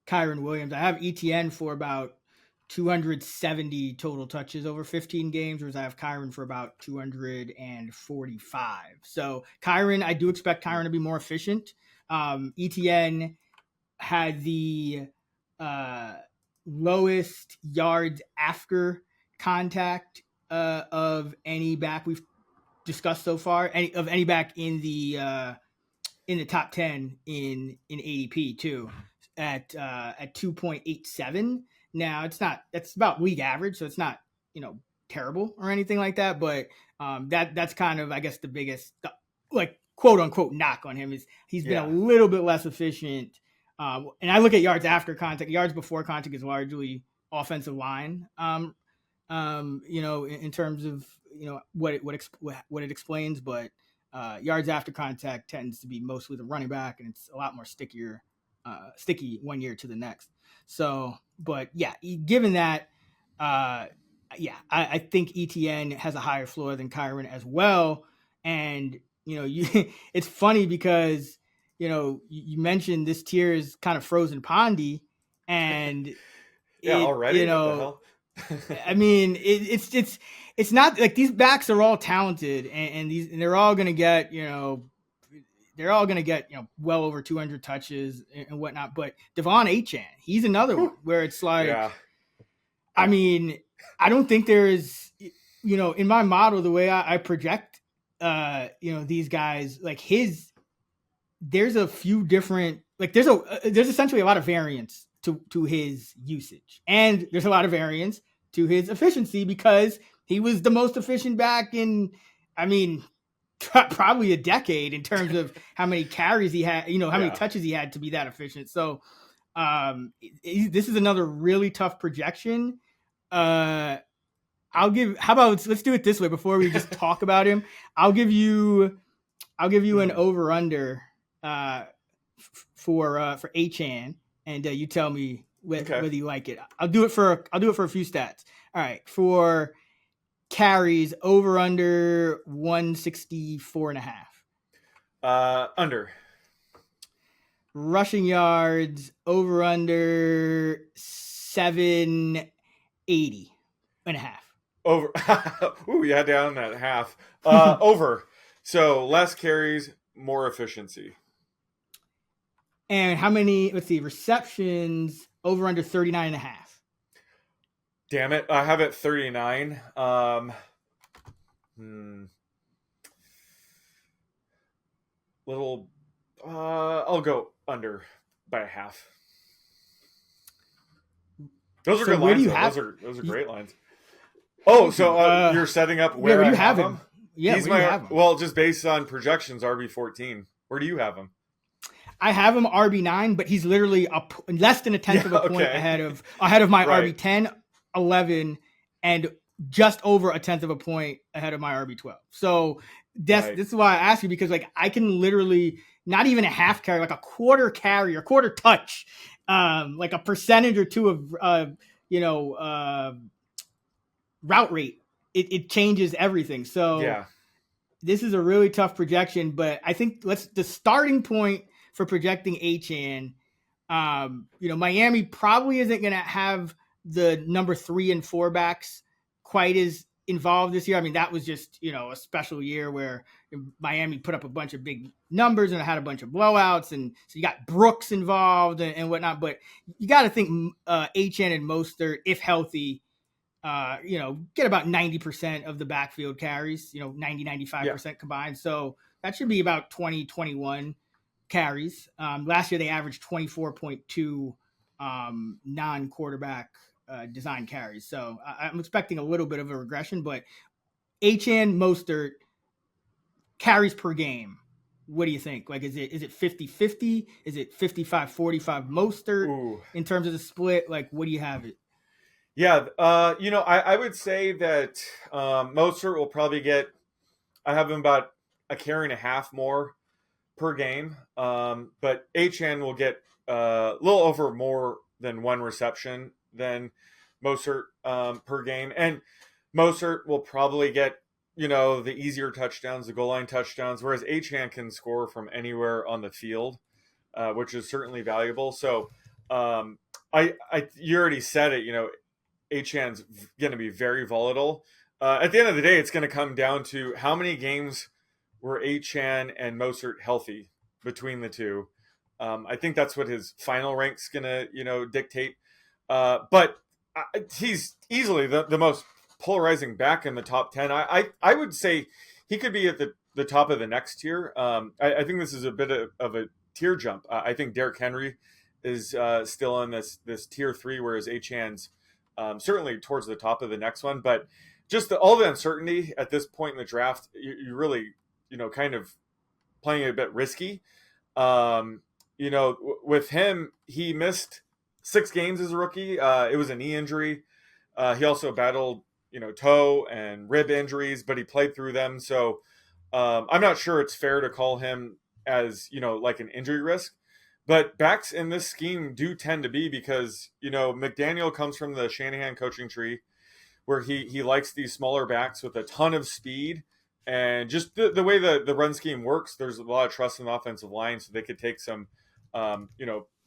Kyren Williams. I have Etienne for about 270 total touches over 15 games, whereas I have Kyren for about 245. So Kyren, I do expect Kyren to be more efficient. Etienne had the lowest yards after contact of any back we've discussed so far, any back in the top 10 in ADP too, at 2.87. Now that's about league average, so it's not terrible or anything like that, but that's kind of, I guess, the biggest quote unquote knock on him is he's been a little bit less efficient. And I look at yards after contact. Yards before contact is largely offensive line. In terms of what it explains, but yards after contact tends to be mostly the running back, and it's a lot more sticky 1 year to the next. So, but yeah, given that, I think Etienne has a higher floor than Kyren as well, and it's funny because you mentioned this tier is kind of frozen pondy, and already. What the hell? I mean, it's not like these backs are all talented, and they're all gonna get well over 200 touches and whatnot. But Devon Achane, he's another one where it's like, I mean, I don't think there is, in my model, the way I project, these guys, like there's a few different like there's essentially a lot of variance to his usage, and there's a lot of variance to his efficiency because he was the most efficient back in, I mean, probably a decade in terms of how many carries he had, how many touches he had to be that efficient. So this is another really tough projection. How about let's do it this way before we just talk about him. I'll give you an over under for Achane, and you tell me whether you like it. I'll do it for a few stats. All right, for carries, over under 164.5. Under. Rushing yards, over under 780.5. Over. Ooh, you had down that half. Over. So less carries, more efficiency. And how many, let's see, receptions, over under 39.5. Damn it. I have it 39. I'll go under by a half. Those are good lines. Those are great lines. Oh, so you're setting up where do you I have him? Yeah, where do you have him? Well, just based on projections, RB14. Where do you have him? I have him RB9, but he's literally less than a tenth of a point ahead of my RB10, 11, and just over a tenth of a point ahead of my RB12. So this is why I ask you, because like I can literally not even a half carry, like a quarter carry or quarter touch, like a percentage or two of route rate. It changes everything. So this is a really tough projection, but I think the starting point for projecting Achane, Miami probably isn't going to have the number 3 and 4 backs quite as involved this year. I mean, that was just, a special year where Miami put up a bunch of big numbers and had a bunch of blowouts. And so you got Brooks involved and whatnot, but you got to think Etienne and Mostert, if healthy, get about 90% of the backfield carries, 95% combined. So that should be about 21 carries. Last year they averaged 24.2 non-quarterback design carries. So I'm expecting a little bit of a regression, but Achane, Mostert, carries per game. What do you think? Like, is it 50-50? Is it 55-45 Mostert in terms of the split? Like, what do you have it? Yeah, I would say that Mostert will probably get, I have him about a carry and a half more per game, but Achane will get a little over more than one reception than Mostert per game, and Mostert will probably get the easier touchdowns, the goal line touchdowns, whereas Achane can score from anywhere on the field, which is certainly valuable. So you already said it, Achane's going to be very volatile. At the end of the day, it's going to come down to how many games were Achane and Mostert healthy between the two. I think that's what his final rank's going to, dictate. But he's easily the most polarizing back in the top 10. I would say he could be at the top of the next tier. I think this is a bit of a tier jump. I think Derrick Henry is still in this tier 3, whereas Achane's certainly towards the top of the next one. But just all the uncertainty at this point in the draft, you really, kind of playing a bit risky. With him, he missed 6 games as a rookie. It was a knee injury. He also battled, toe and rib injuries, but he played through them. So I'm not sure it's fair to call him as, like an injury risk. But backs in this scheme do tend to be, because, McDaniel comes from the Shanahan coaching tree, where he likes these smaller backs with a ton of speed. And just the way the run scheme works, there's a lot of trust in the offensive line, so they could take some,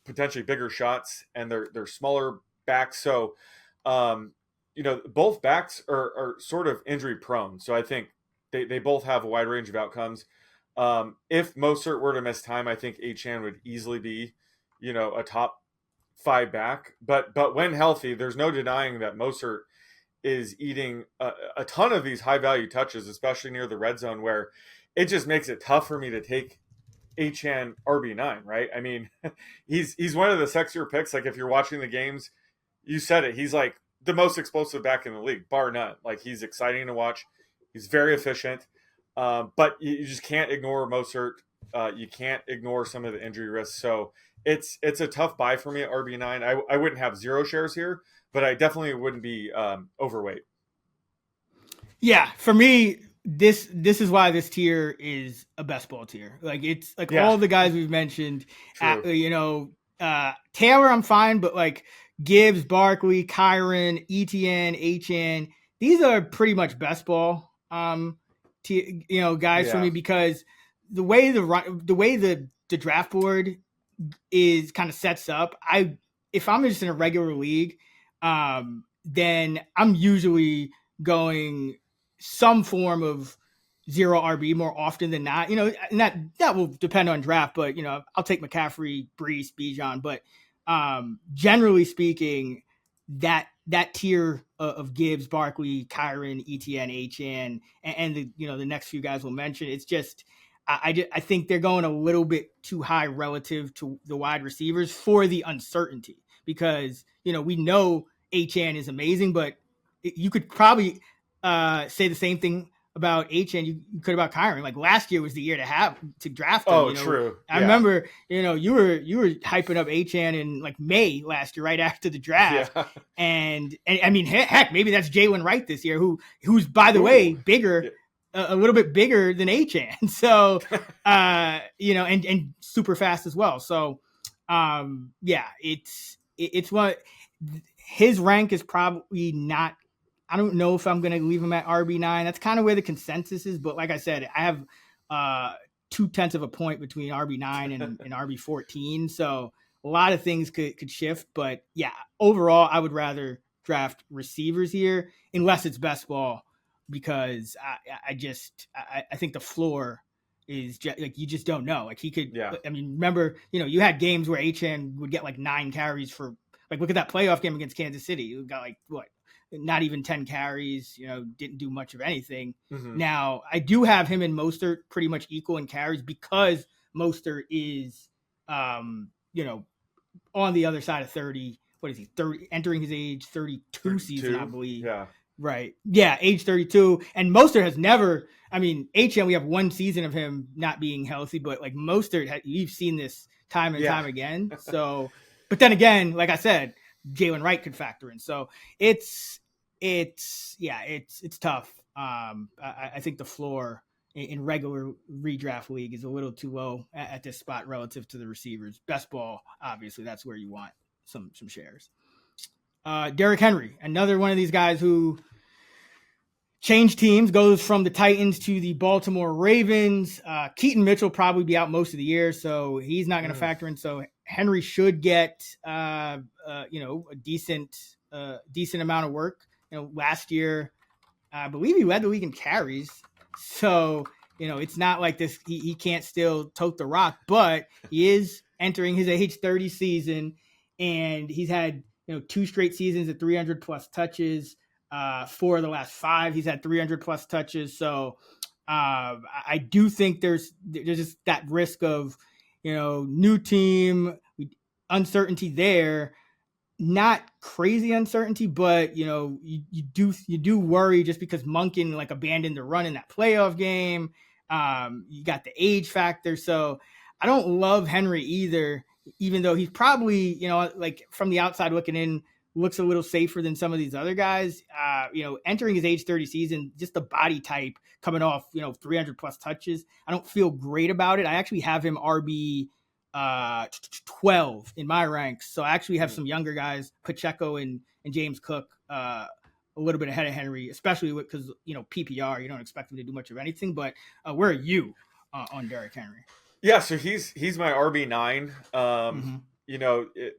potentially bigger shots, and they're smaller backs. So, both backs are sort of injury prone. So I think they both have a wide range of outcomes. If Mostert were to miss time, I think Achane would easily be, a top 5 back. But when healthy, there's no denying that Mostert is eating a ton of these high value touches, especially near the red zone, where it just makes it tough for me to take Achane RB9, right? I mean, he's one of the sexier picks. Like if you're watching the games, you said it. He's like the most explosive back in the league, bar none. Like he's exciting to watch. He's very efficient, but you just can't ignore Mostert. You can't ignore some of the injury risks. So it's a tough buy for me at RB9. I wouldn't have 0 shares here, but I definitely wouldn't be overweight. Yeah, for me, this is why this tier is a best ball tier. Like it's like all the guys we've mentioned. Taylor, I'm fine, but like Gibbs, Barkley, Kyren, Etienne, Achane, these are pretty much best ball. Guys for me, because the way the draft board is kind of sets up. If I'm just in a regular league, then I'm usually going some form of 0 RB more often than not. And that will depend on draft, but I'll take McCaffrey, Breece, Bijan, but generally speaking, that tier of Gibbs, Barkley, Kyren, Etienne, Achane, and the next few guys we'll mention, it's just I think they're going a little bit too high relative to the wide receivers for the uncertainty, because we know Achane is amazing, but you could probably say the same thing about Etienne you could about Kyren. Like last year was the year to draft him. Oh, true. I remember, you were hyping up Etienne in like May last year, right after the draft. Yeah. And I mean, heck, maybe that's Jalen Wright this year, who's by the way bigger, a little bit bigger than Etienne. So, and super fast as well. So, it's what his rank is probably not. I don't know if I'm going to leave him at RB9. That's kind of where the consensus is. But like I said, I have 0.2 of a point between RB9 and RB14. So a lot of things could shift. But yeah, overall, I would rather draft receivers here unless it's best ball, because I think the floor is just, like, you just don't know. Like he could, I mean, remember, you had games where Etienne would get like 9 carries for, like, look at that playoff game against Kansas City. You got like, what? Not even 10 carries, didn't do much of anything. Mm-hmm. Now, I do have him and Mostert pretty much equal in carries, because Mostert is, on the other side of 30. What is he? 30, entering his age 32 season, I believe. Yeah. Right. Yeah, age 32. And Mostert has never, I mean, Etienne, we have 1 season of him not being healthy, but like Mostert, you've seen this time and time again. So, but then again, like I said, Jalen Wright could factor in. So it's tough. I think the floor in regular redraft league is a little too low at this spot relative to the receivers. Best ball, obviously, that's where you want some shares. Derrick Henry, another one of these guys who changed teams, goes from the Titans to the Baltimore Ravens. Keaton Mitchell probably be out most of the year, so he's not going to factor in. So Henry should get a decent amount of work. Last year, I believe he led the league in carries. So, it's not like this. He can't still tote the rock, but he is entering his age 30 season, and he's had, 2 straight seasons at 300 plus touches. 4 of the last 5, he's had 300 plus touches. So I do think there's just that risk of, new team, uncertainty there. Not crazy uncertainty, but you do worry just because Monken like abandoned the run in that playoff game. You got the age factor, so I don't love Henry either, even though he's probably, like from the outside looking in, looks a little safer than some of these other guys. Entering his age 30 season, just the body type coming off 300 plus touches, I don't feel great about it. I actually have him RB 12 in my ranks, so I actually have some younger guys, Pacheco and James Cook, a little bit ahead of Henry, especially because PPR, you don't expect him to do much of anything. But where are you on Derrick Henry? Yeah, so he's my RB9.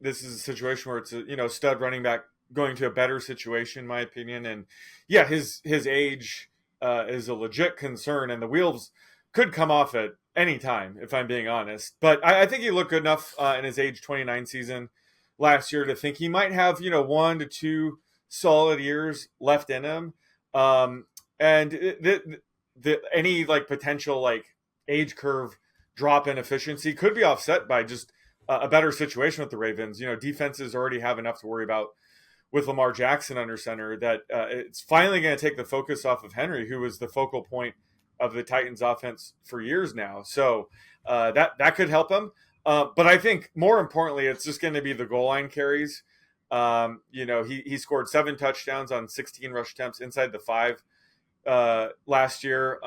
This is a situation where it's a stud running back going to a better situation, in my opinion, and yeah, his age is a legit concern, and the wheels could come off at any time, if I'm being honest. But I think he looked good enough in his age 29 season last year to think he might have 1 to 2 solid years left in him. And any like potential like age curve drop in efficiency could be offset by just a better situation with the Ravens. Defenses already have enough to worry about with Lamar Jackson under center that it's finally going to take the focus off of Henry, who was the focal point of the Titans offense for years now. So that could help him. But I think more importantly, it's just going to be the goal line carries. He scored 7 touchdowns on 16 rush attempts inside the 5 last year.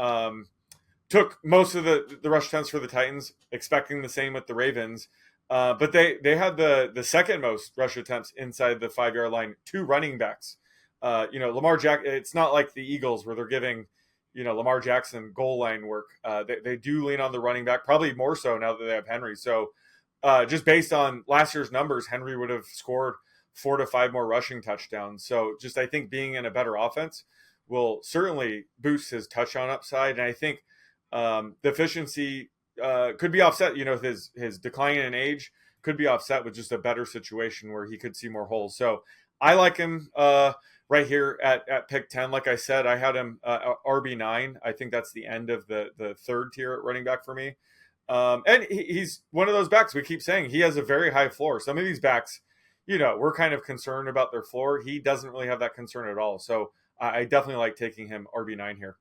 Took most of the rush attempts for the Titans, expecting the same with the Ravens. But they had the second most rush attempts inside the 5-yard line, 2 running backs. Lamar Jackson, it's not like the Eagles where they're giving, Lamar Jackson goal line work. They do lean on the running back, probably more so now that they have Henry. So just based on last year's numbers, Henry would have scored 4 to 5 more rushing touchdowns. So just I think being in a better offense will certainly boost his touchdown upside. And I think the efficiency could be offset, his decline in age could be offset with just a better situation where he could see more holes. So I like him right here at pick 10. Like I said, I had him RB9. I think that's the end of the third tier at running back for me. And he's one of those backs we keep saying he has a very high floor. Some of these backs, we're kind of concerned about their floor. He doesn't really have that concern at all. So I definitely like taking him RB9 here.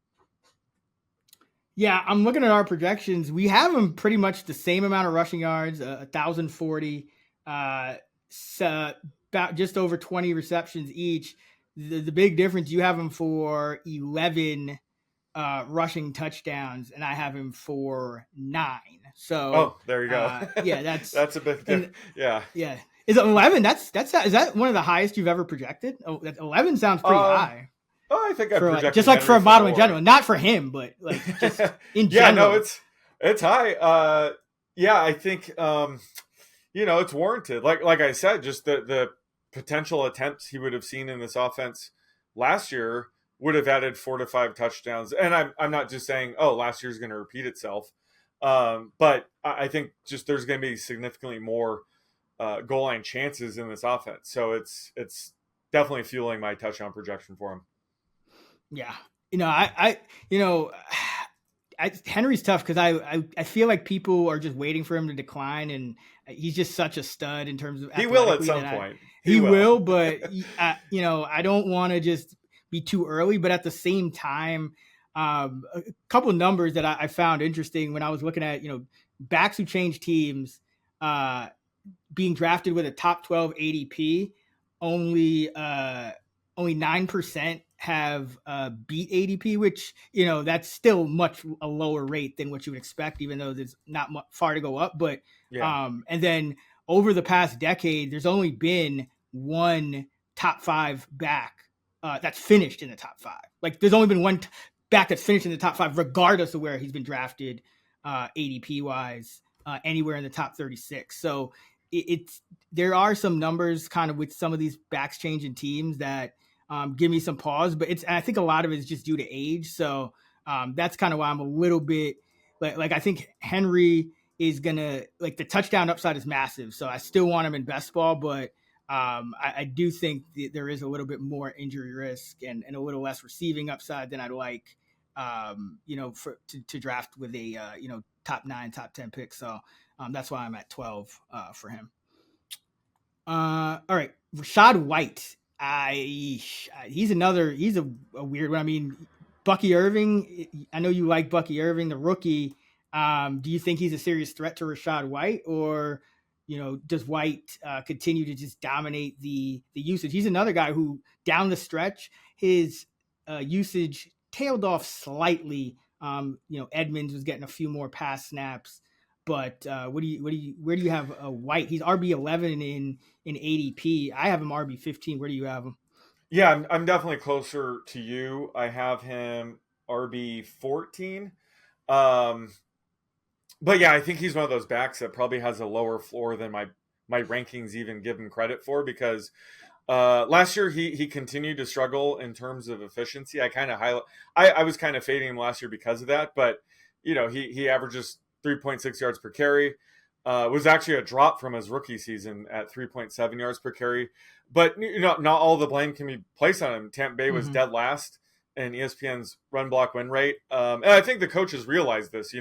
Yeah, I'm looking at our projections. We have him pretty much the same amount of rushing yards, 1,040, about just over 20 receptions each. The big difference, you have him for 11 rushing touchdowns, and I have him for 9. So, there you go. Yeah, that's a big difference. Yeah. Is it 11? Is that one of the highest you've ever projected? Oh, 11 sounds pretty high. Oh, I think I projected just like for a model in general, not for him, but like just in general. Yeah, no, it's high. I think it's warranted. Like I said, just the potential attempts he would have seen in this offense last year would have added 4 to 5 touchdowns. And I'm not just saying, last year's going to repeat itself, but I think just there's going to be significantly more goal line chances in this offense. So it's definitely fueling my touchdown projection for him. Yeah. Henry's tough because I feel like people are just waiting for him to decline, and he's just such a stud in terms of he will at some point. He will, but I don't want to just be too early. But at the same time, a couple of numbers that I found interesting when I was looking at backs who change teams being drafted with a top 12 ADP, only 9% have beat ADP, which that's still much a lower rate than what you would expect, even though there's not much far to go up. But and then over the past decade, there's only been one top 5 back that's finished in the top 5. Like there's only been one back that's finished in the top 5, regardless of where he's been drafted ADP wise, anywhere in the top 36. So there are some numbers kind of with some of these backs changing teams that give me some pause, but I think a lot of it is just due to age. So that's kind of why I'm a little bit like I think Henry is gonna the touchdown upside is massive. So I still want him in best ball, but I do think there is a little bit more injury risk and a little less receiving upside than I'd like, to draft with a top 9, top 10 pick. So that's why I'm at 12 for him. All right, Rachaad White. He's a weird one. I mean, Bucky Irving, I know you like Bucky Irving, the rookie. Do you think he's a serious threat to Rachaad White, or does White continue to just dominate the usage? He's another guy who down the stretch his usage tailed off slightly. Edmonds was getting a few more pass snaps, but where do you have White? He's RB11 in ADP. I have him RB15. Where do you have him? Yeah, I'm definitely closer to you. I have him RB14. But yeah, I think he's one of those backs that probably has a lower floor than my rankings even give him credit for, because last year he continued to struggle in terms of efficiency. I was kind of fading him last year because of that, but he averages 3.6 yards per carry. Was actually a drop from his rookie season at 3.7 yards per carry. But not all the blame can be placed on him. Tampa Bay was dead last in ESPN's run block win rate. And I think the coaches realize this.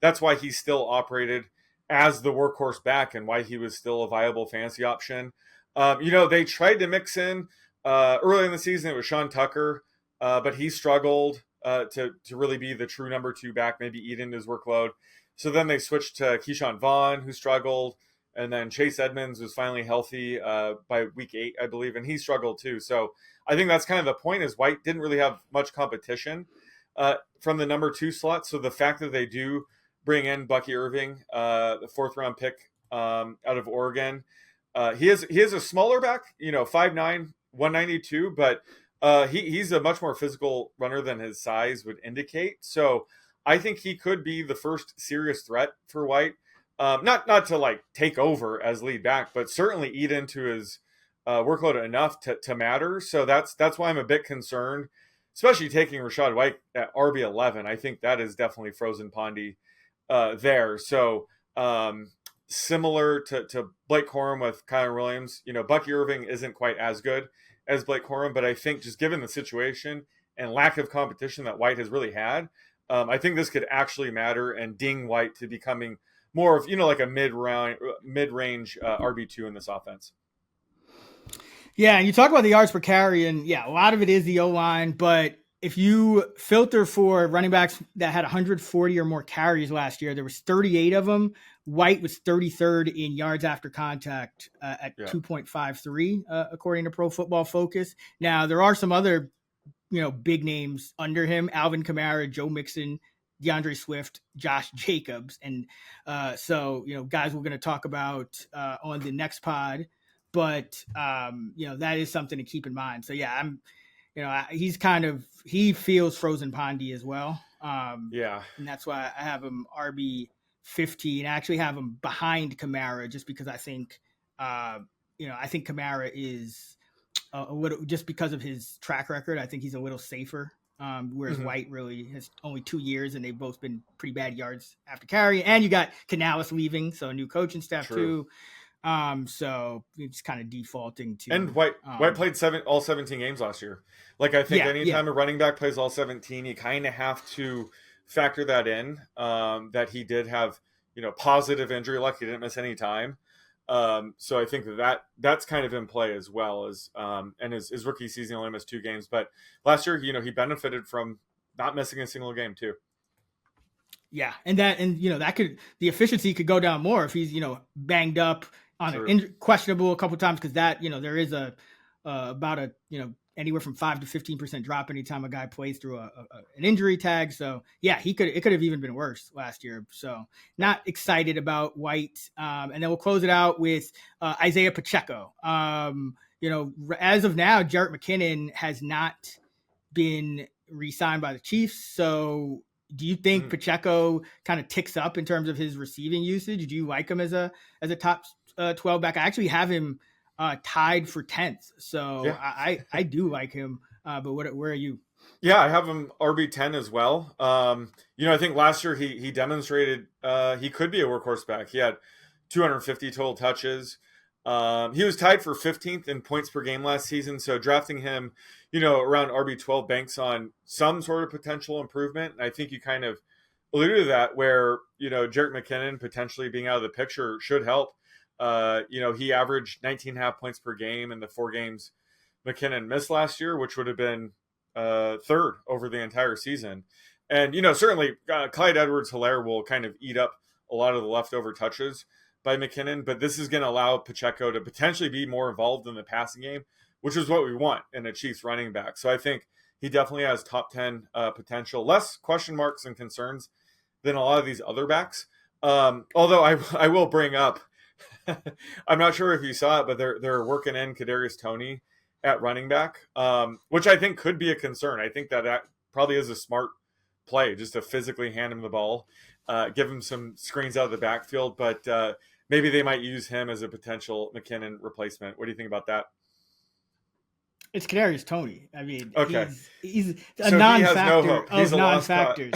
That's why he still operated as the workhorse back and why he was still a viable fantasy option. They tried to mix in early in the season. It was Sean Tucker, but he struggled to really be the true number 2 back, maybe eat into his workload. So then they switched to Keyshawn Vaughn, who struggled. And then Chase Edmonds was finally healthy by week 8, I believe, and he struggled too. So I think that's kind of the point, is White didn't really have much competition from the number 2 slot. So the fact that they do bring in Bucky Irving, the 4th round pick out of Oregon, he is a smaller back, 5'9", 192, but he's a much more physical runner than his size would indicate. So I think he could be the first serious threat for White. Not to like take over as lead back, but certainly eat into his workload enough to matter. So that's why I'm a bit concerned, especially taking Rachaad White at RB11. I think that is definitely frozen Pondy there. So similar to Blake Corum with Kyren Williams, Bucky Irving isn't quite as good as Blake Corum, but I think just given the situation and lack of competition that White has really had, I think this could actually matter and ding White to becoming more of, like a mid-range RB2 in this offense. Yeah, and you talk about the yards per carry, and a lot of it is the O-line, but if you filter for running backs that had 140 or more carries last year, there was 38 of them. White was 33rd in yards after contact at 2.53, according to Pro Football Focus. Now, there are some other, big names under him: Alvin Kamara, Joe Mixon, DeAndre Swift, Josh Jacobs. And so, guys we're going to talk about on the next pod. But, that is something to keep in mind. So, he feels frozen Pondy as well. And that's why I have him RB15. I actually have him behind Kamara just because I think, I think Kamara is a little, just because of his track record, I think he's a little safer. Whereas White really has only 2 years, and they've both been pretty bad yards after carry. And you got Canales leaving, so a new coaching staff too. So it's kind of defaulting to. And White played all 17 games last year. Like, I think anytime a running back plays all 17, you kind of have to factor that in, that he did have, positive injury luck. He didn't miss any time. So I think that's kind of in play as well as, and his rookie season only missed 2 games, but last year, he benefited from not missing a single game too. Yeah. And the efficiency could go down more if he's, banged up on questionable a couple times. Cause that, there is about a, anywhere from 5 to 15% drop anytime a guy plays through an injury tag. So it could have even been worse last year. So not excited about White. And then we'll close it out with Isaiah Pacheco. As of now, Jerick McKinnon has not been re-signed by the Chiefs. So do you think Pacheco kind of ticks up in terms of his receiving usage? Do you like him as a top 12 back? I actually have him tied for 10th. So I do like him. But where are you? Yeah, I have him RB10 as well. I think last year he demonstrated he could be a workhorse back. He had 250 total touches. He was tied for 15th in points per game last season. So drafting him, around RB12 banks on some sort of potential improvement. And I think you kind of alluded to that where, Jerick McKinnon potentially being out of the picture should help. He averaged 19.5 points per game in the 4 games McKinnon missed last year, which would have been 3rd over the entire season. And, certainly Clyde Edwards-Helaire will kind of eat up a lot of the leftover touches by McKinnon, but this is going to allow Pacheco to potentially be more involved in the passing game, which is what we want in a Chiefs running back. So I think he definitely has top 10 potential, less question marks and concerns than a lot of these other backs. Although I will bring up, I'm not sure if you saw it, but they're working in Kadarius Toney at running back, which I think could be a concern. I think that probably is a smart play, just to physically hand him the ball, give him some screens out of the backfield, but maybe they might use him as a potential McKinnon replacement. What do you think about that? It's Kadarius Toney. I mean, okay. he's a non-factor of non-factors.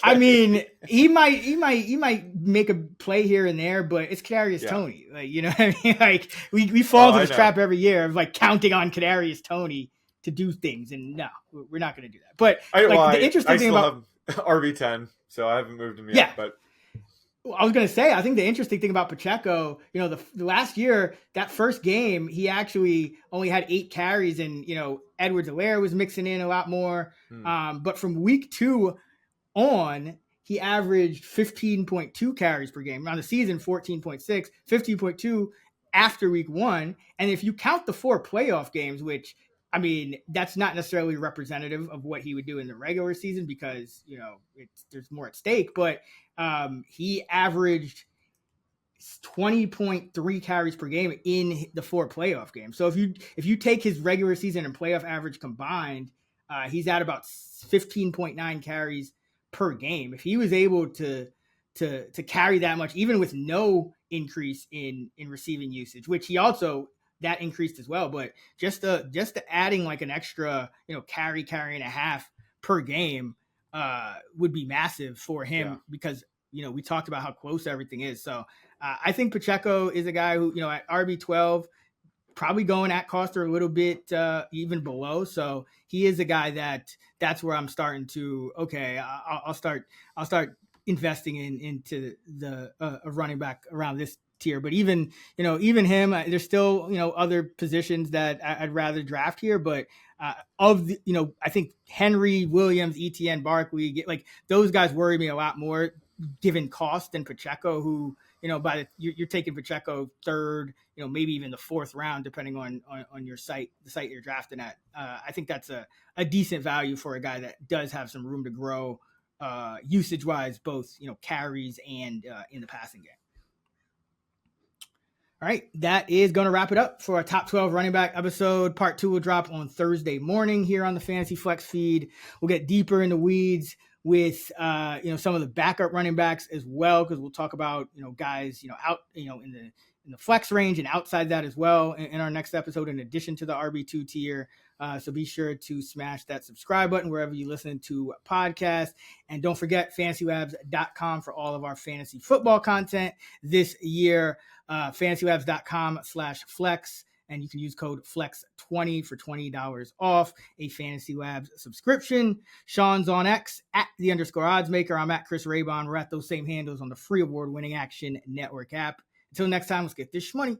I mean, he might make a play here and there, but it's Kadarius Toney. Like, what I mean? Like we fall into this trap every year of like counting on Kadarius Toney to do things, and no, we're not going to do that. But the interesting thing about have RB10, so I haven't moved him yet. Yeah. But I was going to say, I think the interesting thing about Pacheco, the last year, that first game, he actually only had 8 carries, and Edwards-Helaire was mixing in a lot more. But from week 2 on, he averaged 15.2 carries per game. On the season, 14.6, 15.2 after week 1. And if you count the 4 playoff games, which, I mean, that's not necessarily representative of what he would do in the regular season because, there's more at stake. But he averaged 20.3 carries per game in the 4 playoff games. So if you take his regular season and playoff average combined, he's at about 15.9 carries per game. If he was able to carry that much, even with no increase in receiving usage, which he also that increased as well, but just adding like an extra carry and a half per game would be massive for him because we talked about how close everything is. So I think Pacheco is a guy who at RB12 probably going at cost or a little bit even below. So he is a guy that's where I'm starting to I'll start investing into the a running back around this tier. But even him, there's still other positions that I'd rather draft here. But I think Henry, Williams, Etienne, Barkley, like those guys worry me a lot more given cost than Pacheco, who you're taking Pacheco 3rd, maybe even the 4th round, depending on your site, the site you're drafting at. I think that's a decent value for a guy that does have some room to grow usage wise, both carries and in the passing game. All right, that is going to wrap it up for our top 12 running back episode. Part 2 will drop on Thursday morning here on the Fantasy Flex feed. We'll get deeper in the weeds with some of the backup running backs as well, because we'll talk about guys out in the flex range and outside that as well in our next episode, in addition to the RB2 tier. So be sure to smash that subscribe button wherever you listen to podcasts. And don't forget fantasylabs.com for all of our fantasy football content this year. Fantasylabs.com/flex. And you can use code FLEX20 for $20 off a Fantasy Labs subscription. Sean's on X at @_oddsmaker. I'm at Chris Raybon. We're at those same handles on the free award-winning Action Network app. Until next time, let's get this money.